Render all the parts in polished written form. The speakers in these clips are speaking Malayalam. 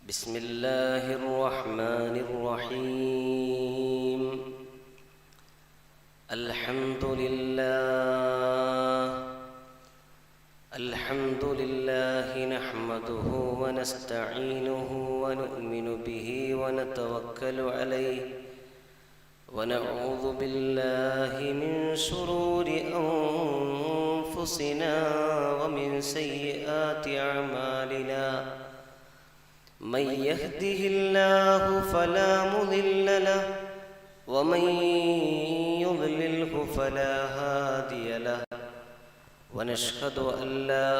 بسم الله الرحمن الرحيم. الحمد لله نحمده ونستعينه ونؤمن به ونتوكل عليه ونعوذ بالله من شرور أنفسنا ومن سيئات أعمالنا. من يهده الله فلا مضل له ومن يضلله فلا هادي له. ونشهد أن لا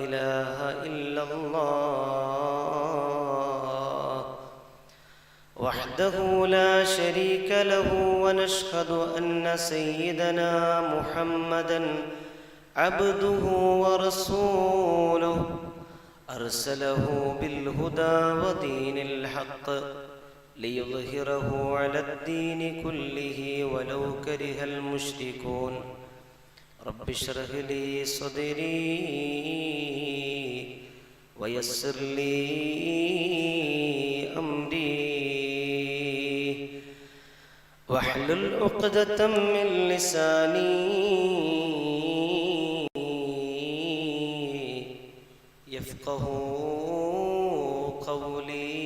إله إلا الله وحده لا شريك له. ونشهد أن سيدنا محمدا عبده ورسوله أرسله بالهدى ودين الحق ليظهره على الدين كله ولو كره المشركون. رب اشرح لي صدري ويسر لي أمري واحلل عقدة من لساني يفقه قولي.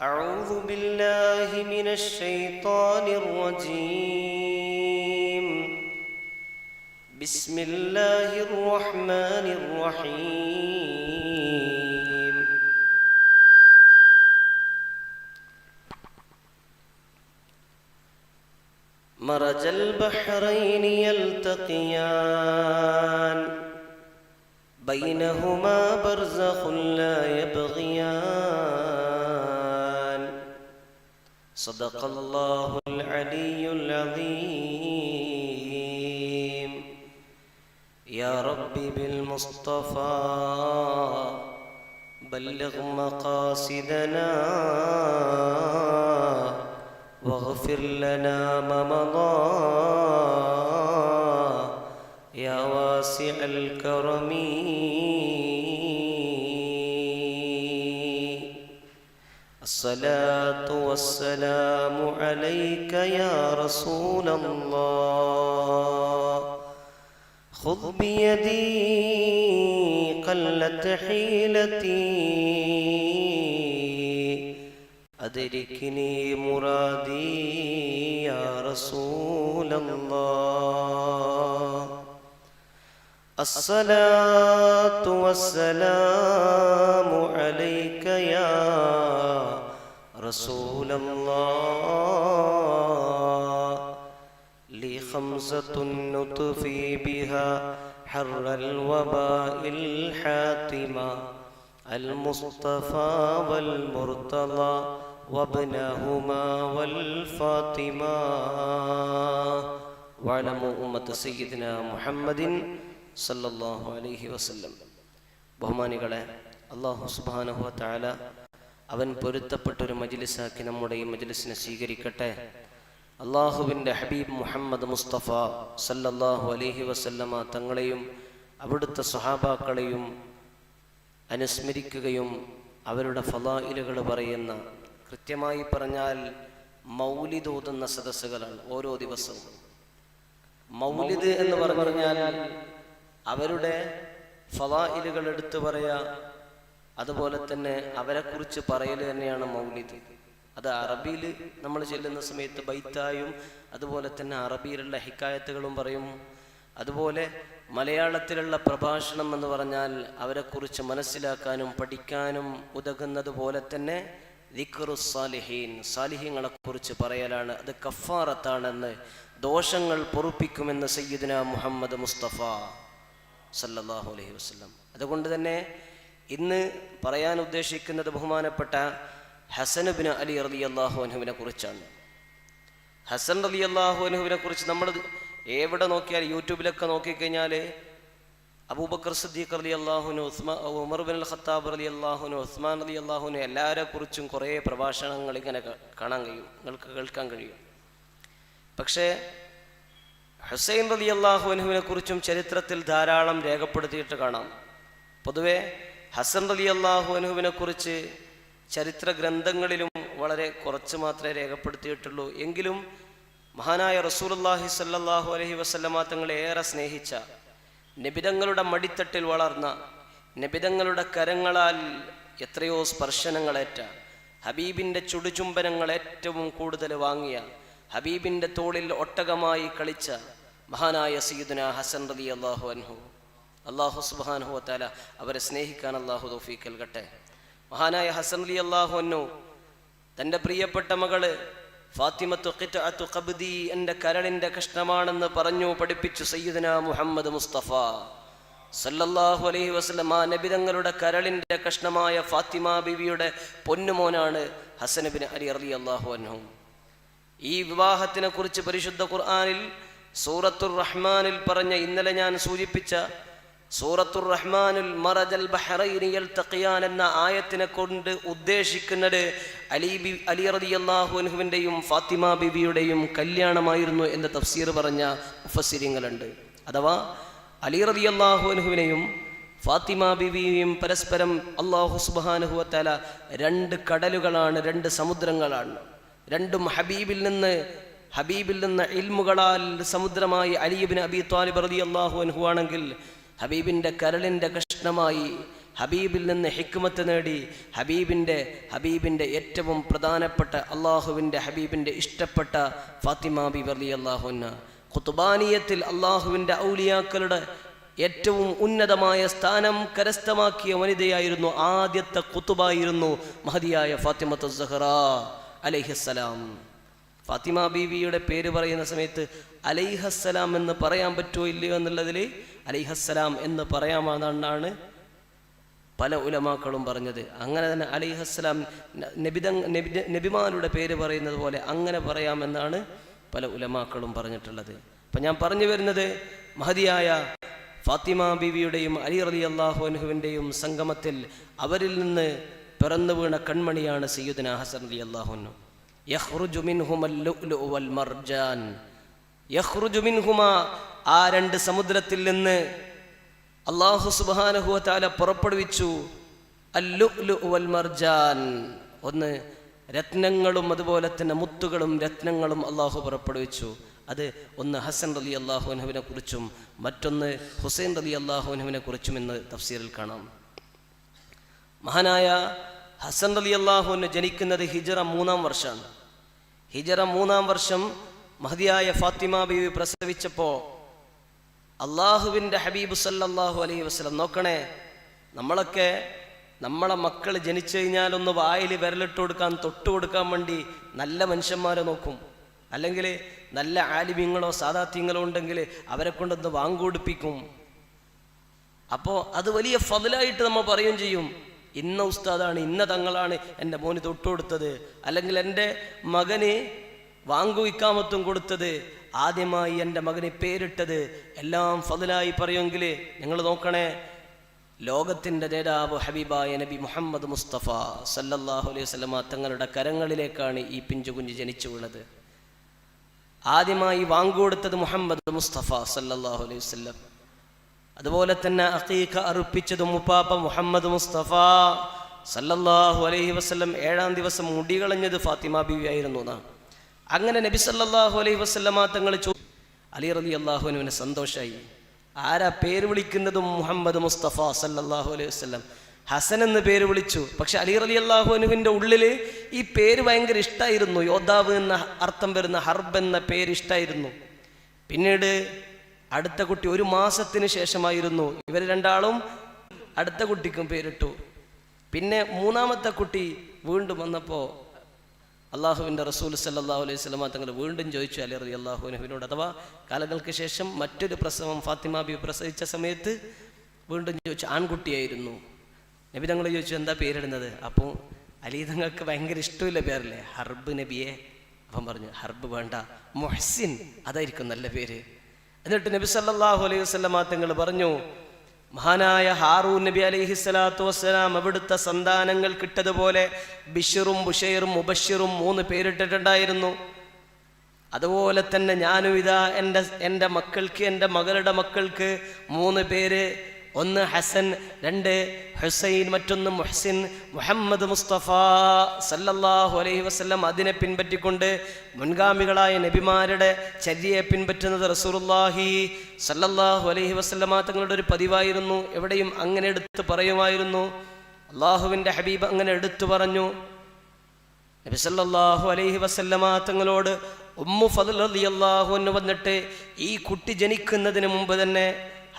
أعوذ بالله من الشيطان الرجيم. بسم الله الرحمن الرحيم. مرج البحرين يلتقيان بينهما برزخ لا يبغيان. صدق الله العلي العظيم. يا ربي بالمصطفى بلغ مقاصدنا واغفر لنا ما مضى يا واسع الكرم. الصلاة والسلام عليك يا رسول الله. خذ بيدي قلت حيلتي أدركني مرادي يا رسول الله. الصلاة والسلام عليك يا رسول الله. لي خمسة نطفي بها حر الوباء الحاتمة المصطفى والمرتضى وابنهما والفاطمة. وعلموا أمة سيدنا محمد സല്ലല്ലാഹു അലൈഹി വസല്ലം. ബഹുമാനികളെ, അല്ലാഹു സുബ്ഹാനഹു വ തആല അവൻ പൊരുത്തപ്പെട്ടൊരു മജ്ലിസാക്കി നമ്മുടെ ഈ മജ്ലിസിനെ സ്വീകരിക്കട്ടെ. അള്ളാഹുവിൻ്റെ ഹബീബ് മുഹമ്മദ് മുസ്തഫ സല്ലല്ലാഹു അലൈഹി വസല്ലമ തങ്ങളെയും അവിടുത്തെ സ്വഹാബാക്കളെയും അനുസ്മരിക്കുകയും അവരുടെ ഫളായിലുകൾ പറയുന്ന, കൃത്യമായി പറഞ്ഞാൽ മൗലിദ് ഓതുന്ന സദസ്സുകളാണ് ഓരോ ദിവസവും. മൗലിദ് എന്ന് പറഞ്ഞാൽ അവരുടെ ഫളായിലുകൾ എടുത്തു പറയുക, അതുപോലെ തന്നെ അവരെക്കുറിച്ച് പറയൽ തന്നെയാണ് മൗലിദ്. അത് അറബിയിൽ നമ്മൾ ചെല്ലുന്ന സമയത്ത് ബൈത്തായും അതുപോലെ തന്നെ അറബിയിലുള്ള ഹിക്കായത്തുകളും പറയും. അതുപോലെ മലയാളത്തിലുള്ള പ്രഭാഷണം എന്ന് പറഞ്ഞാൽ അവരെക്കുറിച്ച് മനസ്സിലാക്കാനും പഠിക്കാനും ഉതകുന്നത് പോലെ തന്നെ ദിക്റുസ് സാലിഹീൻ, സാലിഹീങ്ങളെ കുറിച്ച് പറയലാണ്. അത് കഫാറത്താണെന്ന്, ദോഷങ്ങൾ പൊറുപ്പിക്കുമെന്ന് സയ്യിദുനാ മുഹമ്മദ് മുസ്തഫ സല്ലല്ലാഹു അലൈഹി വസല്ലം. അതുകൊണ്ട് തന്നെ ഇന്ന് പറയാൻ ഉദ്ദേശിക്കുന്നത് ബഹുമാനപ്പെട്ട ഹസൻ ഇബ്നു അലി റളിയല്ലാഹു അൻഹുവിനെ കുറിച്ചാണ്. ഹസൻ റളിയല്ലാഹു അൻഹുവിനെ കുറിച്ച് നമ്മൾ എവിടെ നോക്കിയാൽ, യൂട്യൂബിലൊക്കെ നോക്കിക്കഴിഞ്ഞാൽ അബൂബക്കർ സിദ്ദീഖ് റളിയല്ലാഹു അൻഹു, ഉമർ ഇബ്നുൽ ഖത്താബ് റളിയല്ലാഹു അൻഹു, ഉസ്മാൻ റളിയല്ലാഹു അൻഹു, എല്ലാവരെ കുറിച്ചും കുറേ പ്രഭാഷണങ്ങൾ ഇങ്ങനെ കാണാൻ കഴിയും, നിങ്ങൾക്ക് കേൾക്കാൻ കഴിയും. പക്ഷേ ഹുസൈൻ റളിയല്ലാഹു അൻഹുവിനെ കുറിച്ചും ചരിത്രത്തിൽ ധാരാളം രേഖപ്പെടുത്തിയിട്ട് കാണാം. പൊതുവെ ഹസൻ റളിയല്ലാഹു അൻഹുവിനെ കുറിച്ച് ചരിത്ര ഗ്രന്ഥങ്ങളിലും വളരെ കുറച്ച് മാത്രമേ രേഖപ്പെടുത്തിയിട്ടുള്ളൂ. എങ്കിലും മഹാനായ റസൂലുള്ളാഹി സ്വല്ലല്ലാഹു അലൈഹി വസല്ലമ തങ്ങളെ ഏറെ സ്നേഹിച്ച, നബിതങ്ങളുടെ മടിത്തട്ടിൽ വളർന്ന, നബിതങ്ങളുടെ കരങ്ങളാൽ എത്രയോ സ്പർശനങ്ങളേറ്റ, ഹബീബിൻ്റെ ചുടുചുംബനങ്ങൾ ഏറ്റവും കൂടുതൽ വാങ്ങിയ, ഹബീബിൻ്റെ തോളിൽ ഒട്ടകമായി കളിച്ച മഹാനായ സയ്യിദുനാ ഹസൻ റളിയല്ലാഹു അൻഹു, അല്ലാഹു സുബ്ഹാനഹു വ തആല അവരെ സ്നേഹിക്കാൻ അല്ലാഹു തൗഫീഖ് നൽകട്ടെ. മഹാനായ ഹസൻ റളിയല്ലാഹു അൻഹു തൻ്റെ പ്രിയപ്പെട്ട മകള് ഫാത്തിമത്തു ഖിത്അത്തു ഖബ്ദി, എൻ്റെ കരളിൻ്റെ കഷ്ണമാണെന്ന് പറഞ്ഞു പഠിപ്പിച്ചു സയ്യിദുനാ മുഹമ്മദ് മുസ്തഫ സല്ലല്ലാഹു അലൈഹി വസല്ലം. ആ നബിതങ്ങളുടെ കരളിൻ്റെ കഷ്ണമായ ഫാത്തിമ ബീവിയുടെ പൊന്നുമോനാണ് ഹസൻ ഇബ്നു അലി റളിയല്ലാഹു അൻഹു. ഈ വിവാഹത്തിനെ കുറിച്ച് പരിശുദ്ധ ഖുർആനിൽ സൂറത്തുർ റഹ്മാനിൽ പറഞ്ഞ, ഇന്നലെ ഞാൻ സൂചിപ്പിച്ച സൂറത്തുർ റഹ്മാനിൽ മറജൽ ബഹറൈനി യൽതഖിയാൻ എന്ന ആയത്തിനെ കൊണ്ട് ഉദ്ദേശിക്കുന്നത് അലി റളിയല്ലാഹു അൻഹുവിൻ്റെയും ഫാത്തിമ ബീവിയുടെയും കല്യാണമായിരുന്നു എന്ന് തഫ്സീർ പറഞ്ഞ മുഫസ്സിരിങ്ങളുണ്ട്. അഥവാ അലി റളിയല്ലാഹു അൻഹുവിനെയും ഫാത്തിമ ബീവിയെയും പരസ്പരം അല്ലാഹു സുബ്ഹാനഹു വ തആല രണ്ട് കടലുകളാണ്, രണ്ട് സമുദ്രങ്ങളാണ്. രണ്ടും ഹബീബിൽ നിന്ന് ഇൽമുകളാൽ സമുദ്രമായി അലി ഇബ്നു അബീ ത്വാലിബ് റളിയല്ലാഹു അൻഹു ആണെങ്കിൽ, ഹബീബിൻ്റെ കരളിൻ്റെ കഷ്ണമായി ഹബീബിൽ നിന്ന് ഹിക്മത്ത് നേടി ഹബീബിൻ്റെ ഏറ്റവും പ്രധാനപ്പെട്ട അള്ളാഹുവിൻ്റെ ഹബീബിൻ്റെ ഇഷ്ടപ്പെട്ട ഫാത്തിമ ബീവി റളിയല്ലാഹു അൻഹ. ഖുത്ബാനിയത്തിൽ അള്ളാഹുവിൻ്റെ ഔലിയാക്കളുടെ ഏറ്റവും ഉന്നതമായ സ്ഥാനം കരസ്ഥമാക്കിയ വനിതയായിരുന്നു, ആദ്യത്തെ ഖുത്ബായിരുന്നു മഹദിയായ ഫാത്തിമത്തു സഹ്റാ അലൈഹിസ്സലാം. ഫാത്തിമ ബീവിയുടെ പേര് പറയുന്ന സമയത്ത് അലൈഹസ്സലാം എന്ന് പറയാൻ പറ്റുമോ ഇല്ലയോ എന്നുള്ളതിൽ അലൈഹസ്സലാം എന്ന് പറയാമെന്നാണ് പല ഉലമാക്കളും പറഞ്ഞത്. അങ്ങനെ തന്നെ അലൈഹസ്സലാം നബിമാരുടെ പേര് പറയുന്നത് പോലെ അങ്ങനെ പറയാമെന്നാണ് പല ഉലമാക്കളും പറഞ്ഞിട്ടുള്ളത്. അപ്പം ഞാൻ പറഞ്ഞു വരുന്നത്, മഹദിയായ ഫാത്തിമ ബീവിയുടെയും അലി റളിയല്ലാഹു അൻഹുവിൻ്റെയും സംഗമത്തിൽ അവരിൽ നിന്ന് പിറന്നു വീണ കൺമണിയാണ് സയ്യിദുനാ ഹസൻ റളിയല്ലാഹു അൻഹു. യഖ്റുജു മിൻഹുമൽ ലുഅ്ലുഉ വൽ മർജാൻ. യഖ്റുജു മിൻഹുമാ, ആ രണ്ട് സമുദ്രത്തിൽ നിന്ന് അല്ലാഹു സുബ്ഹാനഹു വ തആല പുറപ്പെടുവിച്ചു അൽ ലുഅ്ലുഉ വൽ മർജാൻ. ഒന്ന് രത്നങ്ങളും അതുപോലെ തന്നെ മുത്തുകളും രത്നങ്ങളും അല്ലാഹു പുറപ്പെടുവിച്ചു. അത് ഒന്ന് ഹസൻ റളിയല്ലാഹു അൻഹുവിനെ കുറിച്ചും മറ്റൊന്ന് ഹുസൈൻ റളിയല്ലാഹു അൻഹുവിനെ കുറിച്ചും എന്ന് തഫ്സീറിൽ കാണാം. മഹാനായ ഹസൻ റളിയല്ലാഹു അൻഹു ജനിക്കുന്നത് ഹിജ്റ 3-ാം വർഷമാണ്. ഹിജ്റ 3-ാം വർഷം മഹദിയായ ഫാത്തിമ ബീവി പ്രസവിച്ചപ്പോൾ അള്ളാഹുവിൻ്റെ ഹബീബ് സല്ലല്ലാഹു അലൈഹി വസല്ലം, നോക്കണേ, നമ്മളെ മക്കൾ ജനിച്ചു കഴിഞ്ഞാൽ ഒന്ന് വായിൽ വിരലിട്ട് കൊടുക്കാൻ, തൊട്ട് കൊടുക്കാൻ വേണ്ടി നല്ല മനുഷ്യന്മാരെ നോക്കും. അല്ലെങ്കിൽ നല്ല ആലിമ്യങ്ങളോ സാദാത്യങ്ങളോ ഉണ്ടെങ്കിൽ അവരെ കൊണ്ടൊന്ന് വാങ്ങുകൊടുപ്പിക്കും. അപ്പോൾ അത് വലിയ ഫضലായിട്ട് നമ്മൾ പറയുകയും ചെയ്യും. ഇന്ന ഉസ്താദാണ്, ഇന്ന തങ്ങളാണ് എൻ്റെ മോന് തൊട്ടുകൊടുത്തത്, അല്ലെങ്കിൽ എൻ്റെ മകന് വാങ്കു ഇക്കാമത്തും കൊടുത്തത്, ആദ്യമായി എൻ്റെ മകന് പേരിട്ടത്, എല്ലാം ഫضലായി പറയുമെങ്കിൽ നിങ്ങൾ നോക്കണേ, ലോകത്തിൻ്റെ നേതാവ് ഹബീബായ നബി മുഹമ്മദ് മുസ്തഫ സല്ലല്ലാഹു അലൈഹി വസല്ലമ തങ്ങളുടെ കരങ്ങളിലേക്കാണ് ഈ പിഞ്ചു കുഞ്ഞ് ജനിച്ചു വീണത്. ആദ്യമായി വാങ്ങുകൊടുത്തത് മുഹമ്മദ് മുസ്തഫ സല്ലല്ലാഹു അലൈഹി വസല്ലം. അതുപോലെ തന്നെ അഖീഖ അർപ്പിച്ചത് മുപ്പാപ്പ മുഹമ്മദ് മുസ്തഫ സല്ലല്ലാഹു അലൈഹി വസല്ലം. 7-ാം ദിവസം മുടി കളഞ്ഞത് ഫാത്തിമ ബീവി ആയിരുന്നു എന്നാണ്. അങ്ങനെ നബി സല്ലല്ലാഹു അലൈഹി വസല്ലമ തങ്ങൾ അലി റളിയല്ലാഹു അൻഹുവിന് സന്തോഷമായി. ആരാ പേര് വിളിക്കുന്നതും മുഹമ്മദ് മുസ്തഫ സല്ലല്ലാഹു അലൈഹി വസല്ലം. ഹസൻ എന്ന് പേര് വിളിച്ചു. പക്ഷെ അലി റളിയല്ലാഹു അൻഹുവിൻ്റെ ഉള്ളിൽ ഈ പേര് ഭയങ്കര ഇഷ്ടമായിരുന്നു. യോദ്ധാവ് എന്ന അർത്ഥം വരുന്ന ഹർബ് എന്ന പേര് ഇഷ്ടമായിരുന്നു. പിന്നീട് അടുത്ത കുട്ടി 1 മാസത്തിന് ശേഷമായിരുന്നു ഇവർ രണ്ടാളും അടുത്ത കുട്ടിക്കും പേരിട്ടു. പിന്നെ 3-ാമത്തെ കുട്ടി വീണ്ടും വന്നപ്പോൾ അള്ളാഹുവിൻ്റെ റസൂൽ സല്ലല്ലാഹു അലൈഹി വസല്ലം തങ്ങൾ വീണ്ടും ചോദിച്ചു അലി റളിയല്ലാഹു അൻഹുവിനോട്. അഥവാ കാലങ്ങൾക്ക് ശേഷം മറ്റൊരു പ്രസവം ഫാത്തിമ ബീവി പ്രസവിച്ച സമയത്ത് വീണ്ടും ചോദിച്ചു. ആൺകുട്ടിയായിരുന്നു. നബി തങ്ങൾ ചോദിച്ചു, എന്താ പേരിടുന്നത്? അപ്പോൾ അലി തങ്ങൾക്ക് ഭയങ്കര ഇഷ്ടമില്ല പേരല്ലേ, ഹർബ് നബിയെ. അപ്പം പറഞ്ഞു, ഹർബ് വേണ്ട, മുഹ്സിൻ അതായിരിക്കും നല്ല പേര്. എന്നിട്ട് നബി സല്ലല്ലാഹു അലൈഹി വസല്ലം തങ്ങൾ പറഞ്ഞു, മഹാനായ ഹാറൂൻ നബി അലൈഹിസ്സലാത്തു വസ്സലാം അവിടുത്തെ സന്താനങ്ങൾ കിട്ടതുപോലെ ബിശ്റും ബുഷൈറും മുബശ്ശിറും 3 പേരിട്ടിട്ടുണ്ടായിരുന്നു. അതുപോലെ തന്നെ ഞാനും ഇതാ എൻ്റെ മക്കൾക്ക്, എൻ്റെ മകളുടെ മക്കൾക്ക് 3 പേര്, ഒന്ന് ഹസൻ, 2 ഹുസൈൻ, മറ്റൊന്ന് മുഹ്സിൻ. മുഹമ്മദ് മുസ്തഫ സല്ലല്ലാഹു അലൈഹി വസല്ലം അതിനെ പിൻപറ്റിക്കൊണ്ട് മുൻഗാമികളായ നബിമാരുടെ ചര്യയെ പിൻപറ്റുന്നത് റസൂലുള്ളാഹി സല്ലല്ലാഹു അലൈഹി വസല്ലമ തങ്ങളുടെ ഒരു പതിവായിരുന്നു. എവിടെയും അങ്ങനെ എടുത്ത് പറയുമായിരുന്നു. അള്ളാഹുവിൻ്റെ ഹബീബ് അങ്ങനെ എടുത്തു പറഞ്ഞു. നബി സല്ലല്ലാഹു അലൈഹി വസല്ലമ തങ്ങളോട് ഉമ്മു ഫദ്ൽ റളിയല്ലാഹു അൻഹു വന്നിട്ട് ഈ കുട്ടി ജനിക്കുന്നതിന് മുമ്പ് തന്നെ,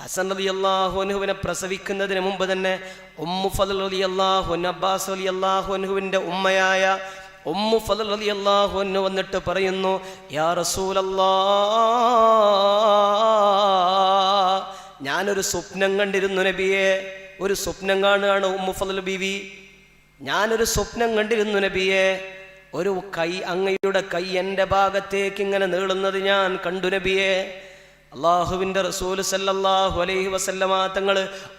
ഹസൻ റളിയല്ലാഹു അൻഹുവിനെ പ്രസവിക്കുന്നതിന് മുമ്പ് തന്നെ ഉമ്മു ഫദ്ൽ റളിയല്ലാഹു അൻഹു, അബ്ബാസ് റളിയല്ലാഹു അൻഹുവിൻ്റെ ഉമ്മയായ ഉമ്മു ഫദ്ൽ റളിയല്ലാഹു അൻഹു വന്നിട്ട് പറയുന്നു, യാ റസൂലല്ലാഹ്, ഞാനൊരു സ്വപ്നം കണ്ടിരുന്നു നബിയെ. ഒരു സ്വപ്നം കാണുകയാണ് ഉമ്മു ഫദ്ൽ ബീവി. ഞാനൊരു സ്വപ്നം കണ്ടിരുന്നു നബിയെ. ഒരു കൈ, അങ്ങയുടെ കൈ എൻ്റെ ഭാഗത്തേക്ക് ഇങ്ങനെ നീളുന്നത് ഞാൻ കണ്ടു നബിയെ. അള്ളാഹുവിൻ്റെ റസൂൽ സല്ലല്ലാഹു അലൈഹി വസല്ലമ തങ്ങൾ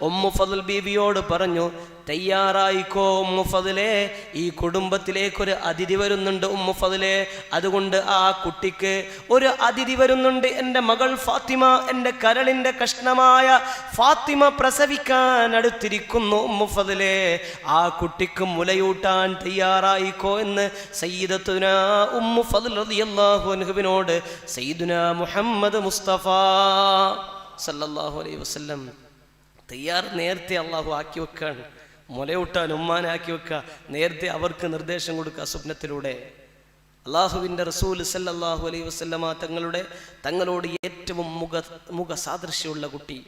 ഉമ്മു ഫദ്ൽ ബീവിയോട് പറഞ്ഞു, തയ്യാറായിക്കോ ഉമ്മു ഫദ്ലേ, ഈ കുടുംബത്തിലേക്കൊരു അതിഥി വരുന്നുണ്ട് ഉമ്മു ഫദ്ലേ. അതുകൊണ്ട് ആ കുട്ടിക്ക് ഒരു അതിഥി വരുന്നുണ്ട്. എൻ്റെ മകൾ ഫാത്തിമ, എൻ്റെ കരളിൻ്റെ കഷ്ണമായ ഫാത്തിമ പ്രസവിക്കാൻ അടുത്തിരിക്കുന്നു ഉമ്മു ഫദ്ലേ. ആ കുട്ടിക്ക് മുലയൂട്ടാൻ തയ്യാറായിക്കോ എന്ന് സയ്യിദത്തുനാ ഉമ്മു ഫദ്ൽ റളിയല്ലാഹു അൻഹുവിനോട് സയ്യിദുനാ മുഹമ്മദ് മുസ്തഫ സല്ലല്ലാഹു അലൈഹി വസല്ലം നേരത്തെ അള്ളാഹു ആക്കി വെക്കാണ്. മുലയൂട്ടാൻ ഉമ്മാനാക്കി വെക്കുക, നേരത്തെ അവർക്ക് നിർദ്ദേശം കൊടുക്കുക സ്വപ്നത്തിലൂടെ. അള്ളാഹുവിൻ്റെ റസൂൽ സല്ലല്ലാഹു അലൈഹി വസല്ലമ തങ്ങളോട് ഏറ്റവും മുഖ സാദൃശ്യമുള്ള കുട്ടി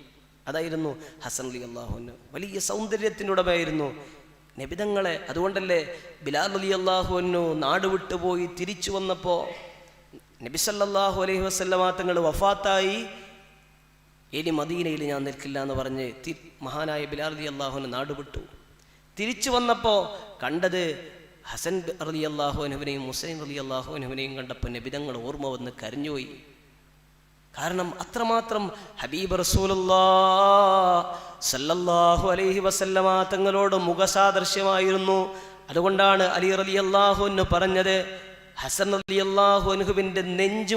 അതായിരുന്നു ഹസൻ റളിയല്ലാഹു അൻഹു. വലിയ സൗന്ദര്യത്തിൻ്റെ ഉടമയായിരുന്നു നബിതങ്ങളെ. അതുകൊണ്ടല്ലേ ബിലാൽ റളിയല്ലാഹു അൻഹു നാട് വിട്ടുപോയി തിരിച്ചു വന്നപ്പോൾ നബി സല്ലല്ലാഹു അലൈഹി വസല്ലമ തങ്ങൾ വഫാത്തായി, ഇനി മദീനയിൽ ഞാൻ നിൽക്കില്ല എന്ന് പറഞ്ഞ് മഹാനായ ബിലാൽ റളിയല്ലാഹു അൻഹു നാട് വിട്ടു. തിരിച്ചു വന്നപ്പോൾ കണ്ടത് ഹസൻ റളിയല്ലാഹു അൻഹുവിനെയും ഹുസൈൻ റളിയല്ലാഹു അൻഹുവിനെയും കണ്ടപ്പോൾ നബിതങ്ങൾ ഓർമ്മ വന്ന് കരഞ്ഞുപോയി. കാരണം അത്രമാത്രം ഹബീബ് റസൂലുള്ളാഹി സല്ലല്ലാഹു അലൈഹി വസല്ലമ തങ്ങളോട് മുഖസാദൃശ്യമായിരുന്നു. അതുകൊണ്ടാണ് അലി റളിയല്ലാഹു അൻഹു പറഞ്ഞത്, ഹസൻ റളിയല്ലാഹു അൻഹുവിൻ്റെ നെഞ്ചു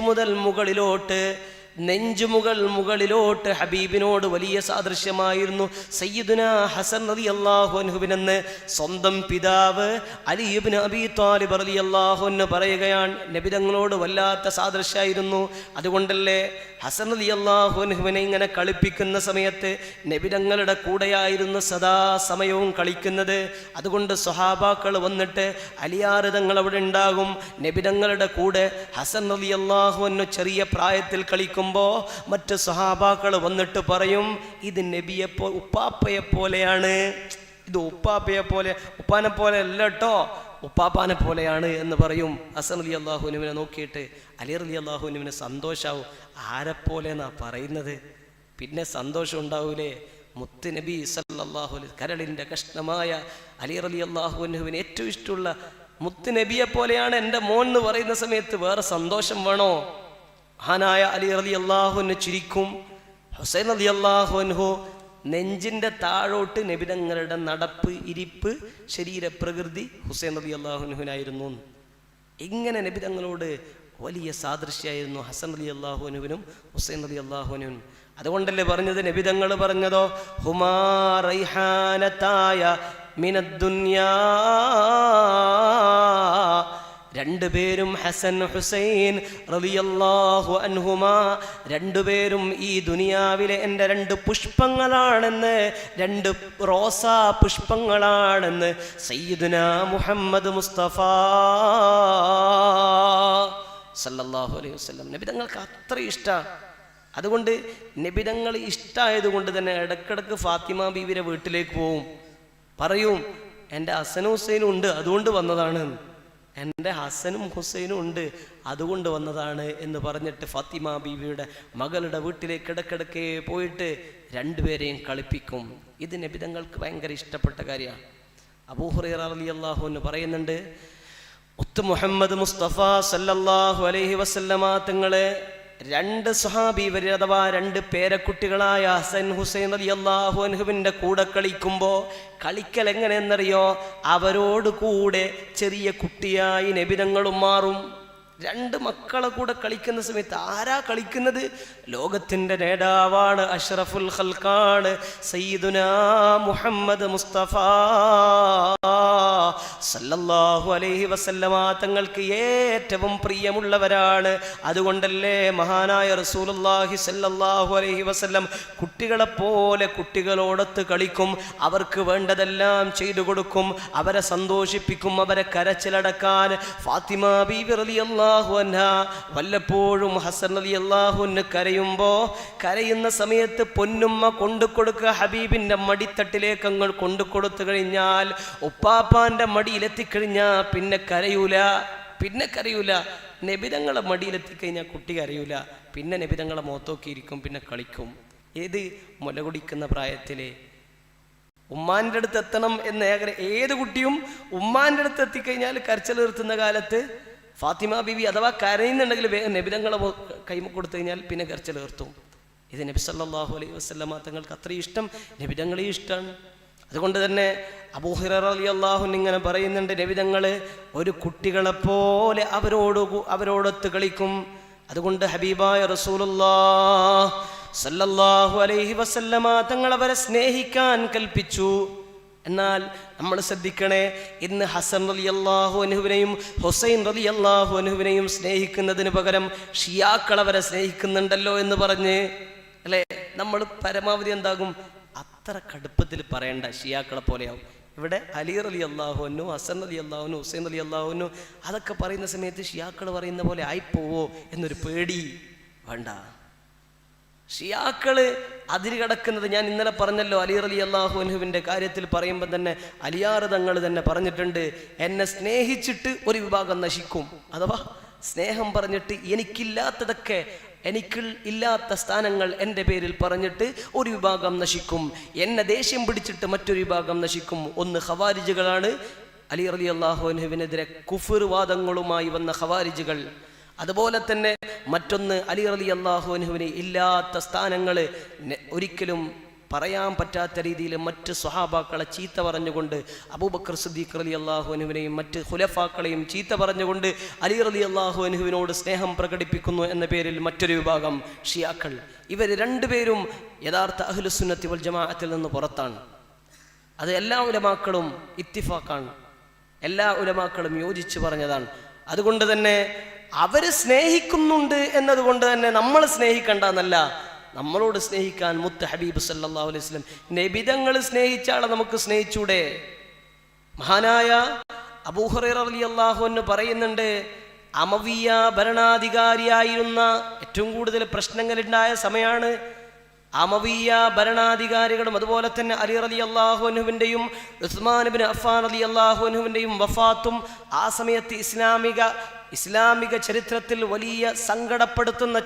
മുതൽ മുകളിലോട്ട് ഹബീബിനോട് വലിയ സാദൃശ്യമായിരുന്നു. സയ്യിദുനാ ഹസൻ റളിയല്ലാഹു അൻഹുവിനെന്ന് സ്വന്തം പിതാവ് അലി ഇബ്നു അബീ ത്വാലിബ് റളിയല്ലാഹു അൻഹു പറയുകയാണ്, നബി തങ്ങളോട് വല്ലാത്ത സാദൃശ്യമായിരുന്നു. അതുകൊണ്ടല്ലേ ഹസൻ റളിയല്ലാഹു അൻഹുവിനെ ഇങ്ങനെ കളിപ്പിക്കുന്ന സമയത്ത് നബി തങ്ങളുടെ കൂടെയായിരുന്നു സദാസമയവും കളിക്കുന്നത്. അതുകൊണ്ട് സ്വഹാബാക്കൾ വന്നിട്ട് അലിയാർ തങ്ങൾ അവിടെ ഉണ്ടാകും, നബി തങ്ങളുടെ കൂടെ ഹസൻ റളിയല്ലാഹു അൻഹു ചെറിയ പ്രായത്തിൽ കളിക്കും. മറ്റ് സ്വഹാബാക്കൾ വന്നിട്ട് പറയും, ഇത് നബിയെ ഉപ്പാപ്പയെ പോലെയാണ്, ഇത് ഉപ്പാപ്പയെ പോലെ, ഉപ്പാനെ പോലെ അല്ല കേട്ടോ, ഉപ്പാപ്പാനെ പോലെയാണ് എന്ന് പറയും. ഹസൻ റളിയല്ലാഹു അൻഹുവിനെ നോക്കിയിട്ട് അലി റളിയല്ലാഹു അൻഹുവിന് സന്തോഷാവും. ആരെപ്പോലെ എന്നാ പറയുന്നത്, പിന്നെ സന്തോഷം ഉണ്ടാവൂലേ? മുത്ത് നബി സല്ലല്ലാഹു അലൈഹി കരളിൻ്റെ കഷ്ണമായ അലി റളിയല്ലാഹു അൻഹുവിന് ഏറ്റവും ഇഷ്ടമുള്ള മുത്ത് നബിയെ പോലെയാണ് എൻ്റെ മോൻ എന്ന് പറയുന്ന സമയത്ത് വേറെ സന്തോഷം വേണോ? മഹാനായ അലി റളിയല്ലാഹു അൻഹു ചിരിക്കും. ഹുസൈൻ റളിയല്ലാഹു അൻഹു നെഞ്ചിൻ്റെ താഴോട്ട് നബിതങ്ങളുടെ നടപ്പ്, ഇരിപ്പ്, ശരീരപ്രകൃതി ഹുസൈൻ റളിയല്ലാഹു അൻഹുവിനായിരുന്നു. ഇങ്ങനെ നബിതങ്ങളോട് വലിയ സാദൃശ്യമായിരുന്നു ഹസൻ റളിയല്ലാഹു അൻഹുവിനും ഹുസൈൻ റളിയല്ലാഹു അൻഹുവിനും. അതുകൊണ്ടല്ലേ പറഞ്ഞത്, നബിതങ്ങൾ പറഞ്ഞതോ, ഹുമാ റൈഹാനതായ മിനദ്ദുനിയാ, രണ്ടുപേരും ഹസൻ ഹുസൈൻ റളിയല്ലാഹു അൻഹുമാ, രണ്ടുപേരും ഈ ദുനിയാവിലെ എൻ്റെ 2 പുഷ്പങ്ങളാണെന്ന്, 2 റോസാ പുഷ്പങ്ങളാണെന്ന് സയ്യിദുനാ മുഹമ്മദ് മുസ്തഫ സല്ലല്ലാഹു അലൈഹി വസല്ലം. നബിതങ്ങൾക്ക് അത്ര ഇഷ്ടമാണ്. അതുകൊണ്ട് നബിതങ്ങൾ ഇഷ്ടമായതുകൊണ്ട് തന്നെ ഇടക്കിടക്ക് ഫാത്തിമ ബീവിയുടെ വീട്ടിലേക്ക് പോവും, പറയും എൻ്റെ ഹസനും ഹുസൈനും ഉണ്ട് അതുകൊണ്ട് വന്നതാണ്, എൻ്റെ ഹസനും ഹുസൈനും ഉണ്ട് അതുകൊണ്ട് വന്നതാണ് എന്ന് പറഞ്ഞിട്ട് ഫാത്തിമ ബീവിയുടെ മകളുടെ വീട്ടിലേക്ക് ഇടക്കിടക്ക് പോയിട്ട് രണ്ടുപേരെയും കളിപ്പിക്കും. ഇത് നബിതങ്ങൾക്ക് ഭയങ്കര ഇഷ്ടപ്പെട്ട കാര്യമാണ്. അബൂ ഹുറൈറ റളിയല്ലാഹു അൻഹു പറയുന്നുണ്ട്, മുത്ത് മുഹമ്മദ് മുസ്തഫ സല്ലല്ലാഹു അലൈഹി വസല്ലമ തങ്ങളെ 2 സ്വഹാബിവർ അഥവാ 2 പേരക്കുട്ടികളായ ഹസൻ ഹുസൈൻ റളിയല്ലാഹു അൻഹുവിൻ്റെ കൂടെ കളിക്കുമ്പോൾ കളിക്കൽ എങ്ങനെയെന്നറിയോ? അവരോട് കൂടെ ചെറിയ കുട്ടിയായി നബിതങ്ങളും മാറും. 2 മക്കളെ കൂടെ കളിക്കുന്ന സമയത്ത് ആരാ കളിക്കുന്നത്? ലോകത്തിന്റെ നേതാവാണ്, അഷ്റഫുൽ ഖൽഖാണ്, സയ്യിദുനാ മുഹമ്മദ് മുസ്തഫ സല്ലല്ലാഹു അലൈഹി വസല്ലമ തങ്ങൾക്ക് ഏറ്റവും പ്രിയമുള്ളവരാണ്. അതുകൊണ്ടല്ലേ മഹാനായ റസൂലുള്ളാഹി സല്ലല്ലാഹു അലൈഹി വസല്ലം കുട്ടികളെ പോലെ കുട്ടികളോടൊത്ത് കളിക്കും, അവർക്ക് വേണ്ടതെല്ലാം ചെയ്തു കൊടുക്കും, അവരെ സന്തോഷിപ്പിക്കും, അവരെ കരച്ചിലടക്കാൻ. ഫാത്തിമ ബീവി റളിയല്ലാഹു അൻഹാ വല്ലപ്പോഴും ഹസൻ റളിയല്ലാഹു അൻഹു കരയുന്ന സമയത്ത് പൊന്നുമ്മ കൊണ്ടുകൊടുക്കുക ഹബീബിന്റെ മടിത്തട്ടിലേക്ക് അങ്ങ് കൊണ്ടുകൊടുത്തു കഴിഞ്ഞാൽ, ഉപ്പാപ്പാന്റെ മടിയിലെത്തിക്കഴിഞ്ഞാൽ പിന്നെ കരയൂല. നബിതങ്ങളെ മടിയിലെത്തിക്കഴിഞ്ഞാൽ കുട്ടി കരയൂല, പിന്നെ നബിതങ്ങളെ മുഖത്തോക്കിയിരിക്കും, പിന്നെ കളിക്കും. ഏത് മുല കുടിക്കുന്ന പ്രായത്തിലെ ഉമ്മാന്റെ അടുത്ത് എത്തണം എന്ന ഏത് കുട്ടിയും ഉമ്മാന്റെ അടുത്ത് എത്തിക്കഴിഞ്ഞാൽ കരച്ചിൽ നിർത്തുന്ന കാലത്ത് ഫാത്തിമ ബീവി അഥവാ കരയുന്നുണ്ടെങ്കിൽ നബിതങ്ങളെ കൈമ കൊടുത്തു കഴിഞ്ഞാൽ പിന്നെ കരച്ചിൽ നിർത്തും. ഇത് നബി സല്ലല്ലാഹു അലൈഹി വസല്ലമ തങ്ങൾക്ക് അത്രയും ഇഷ്ടം, നബിതങ്ങളെ ഇഷ്ടമാണ്. അതുകൊണ്ട് തന്നെ അബൂ ഹുറൈറ റളിയല്ലാഹു അൻഹു ഇങ്ങനെ പറയുന്നുണ്ട്, നബിതങ്ങൾ ഒരു കുട്ടികളെ പോലെ അവരോടൊത്ത് കളിക്കും. അതുകൊണ്ട് ഹബീബായ റസൂലുള്ളാഹി സല്ലല്ലാഹു അലൈഹി വസല്ലമ തങ്ങൾ അവരെ സ്നേഹിക്കാൻ കൽപ്പിച്ചു. എന്നാൽ നമ്മൾ ശ്രദ്ധിക്കണേ, ഇന്ന് ഹസൻ റളിയല്ലാഹു അൻഹുവിനെയും ഹുസൈൻ റളിയല്ലാഹു അൻഹുവിനെയും സ്നേഹിക്കുന്നതിന് പകരം ഷിയാക്കൾ അവരെ സ്നേഹിക്കുന്നുണ്ടല്ലോ എന്ന് പറഞ്ഞ് അല്ലേ, നമ്മൾ പരമാവധി എന്താകും, അത്ര കടുപ്പത്തിൽ പറയേണ്ട, ഷിയാക്കളെ പോലെയാവും. ഇവിടെ അലി റളിയല്ലാഹു അൻഹു, ഹസൻ റളിയല്ലാഹു അൻഹു, ഹുസൈൻ റളിയല്ലാഹു അൻഹു അതൊക്കെ പറയുന്ന സമയത്ത് ഷിയാക്കൾ പറയുന്ന പോലെ ആയിപ്പോവോ എന്നൊരു പേടി വേണ്ട. ഷിയാക്കള് അതിര് കടക്കുന്നത് ഞാൻ ഇന്നലെ പറഞ്ഞല്ലോ. അലി റളിയല്ലാഹു അൻഹുവിന്റെ കാര്യത്തിൽ പറയുമ്പോൾ തന്നെ അലിയാർ തങ്ങൾ തന്നെ പറഞ്ഞിട്ടുണ്ട്, എന്നെ സ്നേഹിച്ചിട്ട് ഒരു വിഭാഗം നശിക്കും. അഥവാ സ്നേഹം പറഞ്ഞിട്ട് എനിക്കില്ലാത്തതൊക്കെ, എനിക്ക് ഇല്ലാത്ത സ്ഥാനങ്ങൾ എൻ്റെ പേരിൽ പറഞ്ഞിട്ട് ഒരു വിഭാഗം നശിക്കും. എന്നെ ദേഷ്യം പിടിച്ചിട്ട് മറ്റൊരു വിഭാഗം നശിക്കും. ഒന്ന് ഖവാരിജുകളാണ്, അലി റളിയല്ലാഹു അൻഹുവിനെതിരെ കുഫ്ർ വാദങ്ങളുമായി വന്ന ഖവാരിജുകൾ. അതുപോലെ തന്നെ മറ്റൊന്ന് അലി റളിയല്ലാഹു അൻഹുവിന് ഇല്ലാത്ത സ്ഥാനങ്ങൾ ഒരിക്കലും പറയാൻ പറ്റാത്ത രീതിയിൽ മറ്റ് സ്വഹാബാക്കളെ ചീത്ത പറഞ്ഞുകൊണ്ട് അബൂബക്കർ സിദ്ദീഖ് റളിയല്ലാഹു അൻഹുവിനെയും മറ്റ് ഖുലഫാക്കളെയും ചീത്ത പറഞ്ഞുകൊണ്ട് അലി റളിയല്ലാഹു അൻഹുവിനോട് സ്നേഹം പ്രകടിപ്പിക്കുന്നു എന്ന പേരിൽ മറ്റൊരു വിഭാഗം ഷിയാക്കൾ. ഇവർ രണ്ടുപേരും യഥാർത്ഥ അഹ്ലുസുന്നത്തി വൽ ജമാഅത്തിൽ നിന്ന് പുറത്താണ്. അത് എല്ലാ ഉലമാക്കളും ഇത്തിഫാഖാണ്, എല്ലാ ഉലമാക്കളും യോജിച്ച് പറഞ്ഞതാണ്. അതുകൊണ്ട് തന്നെ അവര് സ്നേഹിക്കുന്നുണ്ട് എന്നതുകൊണ്ട് തന്നെ നമ്മൾ സ്നേഹിക്കണ്ട എന്നല്ല, നമ്മളോട് സ്നേഹിക്കാൻ മുത്ത് ഹബീബ് സല്ലല്ലാഹു അലൈഹി വസല്ലം നബിതങ്ങൾ സ്നേഹിച്ച ആളെ നമുക്ക് സ്നേഹിച്ചൂടെ? മഹാനായ അബൂ ഹുറൈറ റളിയല്ലാഹു അൻഹു പറയുന്നുണ്ട്, അമവിയ ഭരണാധികാരിയായിരുന്ന ഏറ്റവും കൂടുതൽ പ്രശ്നങ്ങൾ ഉണ്ടായ സമയമാണ്. അമവിയ ഭരണാധികാരികളും അതുപോലെ തന്നെ അലി റളിയല്ലാഹു അൻഹുവിൻ്റെയും ഉസ്മാൻ ഇബ്നു അഫ്ഫാൻ റളിയല്ലാഹു അൻഹുവിൻ്റെയും വഫാത്തും ആ സമയത്ത് ഇസ്ലാമിക ചരിത്രത്തിൽ വലിയ സങ്കടപ്പെടുത്തുന്ന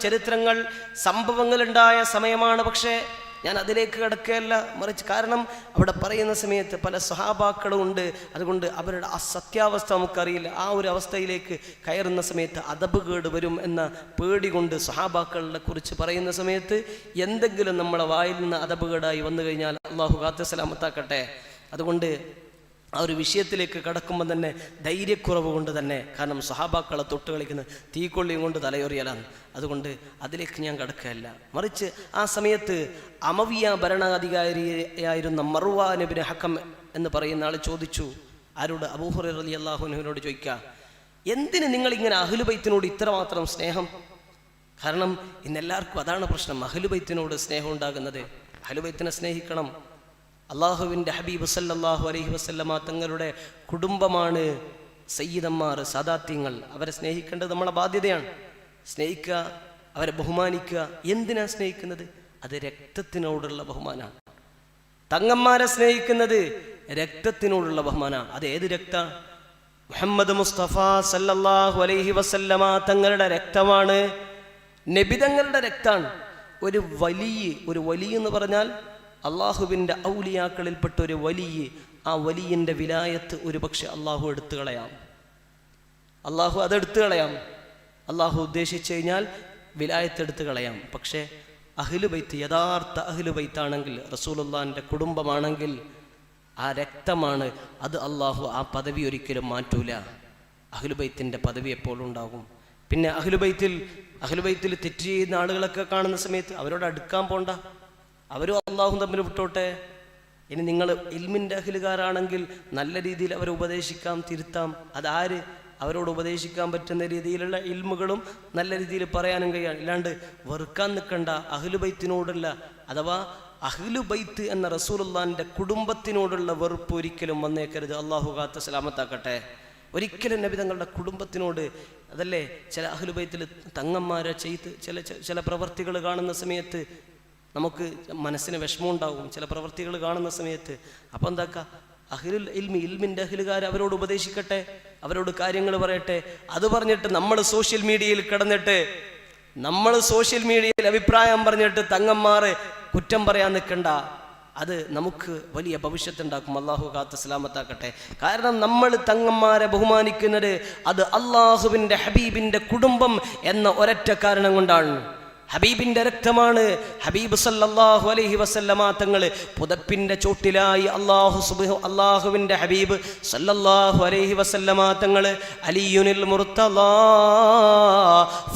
സംഭവങ്ങൾ ഉണ്ടായ സമയമാണ്. പക്ഷേ ഞാൻ അതിലേക്ക് കിടക്കുകയല്ല, മറിച്ച് കാരണം അവിടെ പറയുന്ന സമയത്ത് പല സ്വഹാബാക്കളും ഉണ്ട്. അതുകൊണ്ട് അവരുടെ ആ സത്യാവസ്ഥ നമുക്കറിയില്ല. ആ ഒരു അവസ്ഥയിലേക്ക് കയറുന്ന സമയത്ത് അദബ് കേട് വരും എന്ന പേടി കൊണ്ട് സ്വഹാബാക്കളെ കുറിച്ച് പറയുന്ന സമയത്ത് എന്തെങ്കിലും നമ്മളെ വായിൽ നിന്ന് അദബ് കേടായി വന്നു കഴിഞ്ഞാൽ അള്ളാഹു കാത്ത് സലാമത്താക്കട്ടെ. അതുകൊണ്ട് ആ ഒരു വിഷയത്തിലേക്ക് കടക്കുമ്പോൾ തന്നെ ധൈര്യക്കുറവ് കൊണ്ട് തന്നെ, കാരണം സ്വഹാബാക്കളെ തൊട്ട് കളിക്കുന്ന തീക്കൊള്ളിയും കൊണ്ട് തലയൊറിയലാണ്. അതുകൊണ്ട് അതിലേക്ക് ഞാൻ കടക്കുകയല്ല, മറിച്ച് ആ സമയത്ത് അമവിയ ഭരണാധികാരിയായിരുന്ന മർവാൻ ഇബ്നു ഹക്കം എന്ന് പറയുന്ന ആൾ ചോദിച്ചു, ആരോട്? അബൂ ഹുറൈറ റളിയല്ലാഹു അൻഹുവിനോട് ചോദിക്കുക, എന്തിന് നിങ്ങൾ ഇങ്ങനെ അഹ്ലു ബൈത്തിനോട് ഇത്രമാത്രം സ്നേഹം? കാരണം ഇന്നെല്ലാവർക്കും അതാണ് പ്രശ്നം, അഹ്ലു ബൈത്തിനോട് സ്നേഹം ഉണ്ടാകുന്നത്. അഹ്ലു ബൈത്തിനെ സ്നേഹിക്കണം. അള്ളാഹുവിൻ്റെ ഹബീബ് സല്ലല്ലാഹു അലൈഹി വസല്ലമ തങ്ങളുടെ കുടുംബമാണ് സയ്യിദന്മാർ, സാദാത്യങ്ങൾ. അവരെ സ്നേഹിക്കേണ്ടത് നമ്മളെ ബാധ്യതയാണ്. സ്നേഹിക്കുക, അവരെ ബഹുമാനിക്കുക. എന്തിനാ സ്നേഹിക്കുന്നത്? അത് രക്തത്തിനോടുള്ള ബഹുമാനാണ്. തങ്ങന്മാരെ സ്നേഹിക്കുന്നത് രക്തത്തിനോടുള്ള ബഹുമാനാണ്. അത് ഏത് രക്തമാണ്? മുഹമ്മദ് മുസ്തഫ സല്ലല്ലാഹു അലൈഹി വസല്ലമ തങ്ങളുടെ രക്തമാണ്, നബിതങ്ങളുടെ രക്തമാണ്. ഒരു വലിയ എന്ന് പറഞ്ഞാൽ അള്ളാഹുവിൻ്റെ ഔലിയാക്കളിൽപ്പെട്ട ഒരു വലിയ, ആ വലിയൻ്റെ വിലായത്ത് ഒരു പക്ഷെ അള്ളാഹു എടുത്തു കളയാം. അള്ളാഹു ഉദ്ദേശിച്ചു കഴിഞ്ഞാൽ വിലായത്ത് എടുത്തു കളയാം. പക്ഷേ അഹ്ലു ബൈത്ത്, യഥാർത്ഥ അഹ്ലു ബൈത്താണെങ്കിൽ, റസൂലുള്ളാഹിൻ്റെ കുടുംബമാണെങ്കിൽ, ആ രക്തമാണ് അത്. അള്ളാഹു ആ പദവി ഒരിക്കലും മാറ്റൂല. അഹ്ലു ബൈത്തിൻ്റെ പദവി എപ്പോഴും ഉണ്ടാകും. പിന്നെ അഹ്ലുബൈത്തിൽ തെറ്റ് ചെയ്യുന്ന ആളുകളൊക്കെ കാണുന്ന സമയത്ത് അവരോട് അടുക്കാൻ പോണ്ട, അവരും അള്ളാഹും തമ്മിൽ വിട്ടോട്ടെ. ഇനി നിങ്ങൾ ഇൽമിൻ്റെ അഹ്ലുകാരാണെങ്കിൽ നല്ല രീതിയിൽ അവരെ ഉപദേശിക്കാം, തിരുത്താം. അതാര്? അവരോട് ഉപദേശിക്കാൻ പറ്റുന്ന രീതിയിലുള്ള ഇൽമുകളും നല്ല രീതിയിൽ പറയാനും കഴിയാണ്. ഇല്ലാണ്ട് വെറുക്കാൻ നിൽക്കണ്ട. അഹ്ലുബൈത്തിനോടുള്ള അഥവാ അഹ്ലുബൈത്ത് എന്ന റസൂലുള്ളാഹിന്റെ കുടുംബത്തിനോടുള്ള വെറുപ്പ് ഒരിക്കലും വന്നേക്കരുത്. അള്ളാഹു കാത്ത് സലാമത്താക്കട്ടെ. ഒരിക്കലും നബി തങ്ങളുടെ കുടുംബത്തിനോട്, അതല്ലേ ചില അഹ്ലുബൈത്തിൽ തങ്ങന്മാരെ ചെയ്ത് ചില പ്രവർത്തികൾ കാണുന്ന സമയത്ത് നമുക്ക് മനസ്സിന് വിഷമമുണ്ടാകും. ചില പ്രവർത്തികൾ കാണുന്ന സമയത്ത് അപ്പം എന്താക്കുക, അഹ്ലുൽ ഇൽമിൻ്റെ അഹ്ലുകാർ അവരോട് ഉപദേശിക്കട്ടെ, അവരോട് കാര്യങ്ങൾ പറയട്ടെ. അത് പറഞ്ഞിട്ട് നമ്മൾ സോഷ്യൽ മീഡിയയിൽ കിടന്നിട്ട് അഭിപ്രായം പറഞ്ഞിട്ട് തങ്ങന്മാർ കുറ്റം പറയാൻ നിൽക്കണ്ട. അത് നമുക്ക് വലിയ ഭവിഷ്യത്തുണ്ടാക്കും. അള്ളാഹു കാത്ത് സലാമത്താക്കട്ടെ. കാരണം നമ്മൾ തങ്ങന്മാരെ ബഹുമാനിക്കുന്നത് അത് അള്ളാഹുവിൻ്റെ ഹബീബിൻ്റെ കുടുംബം എന്ന ഒരൊറ്റ കാരണം കൊണ്ടാണ്. ഹബീബിൻ്റെ രക്തമാണ്. ഹബീബ് സല്ലല്ലാഹു അലൈഹി വസല്ലമ തങ്ങൾ പുതപ്പിൻ്റെ ചോട്ടിലായി അള്ളാഹുവിൻ്റെ ഹബീബ് സല്ലല്ലാഹു അലൈഹി വസല്ലമ തങ്ങൾ അലിയുനിൽ മുർത്തളാ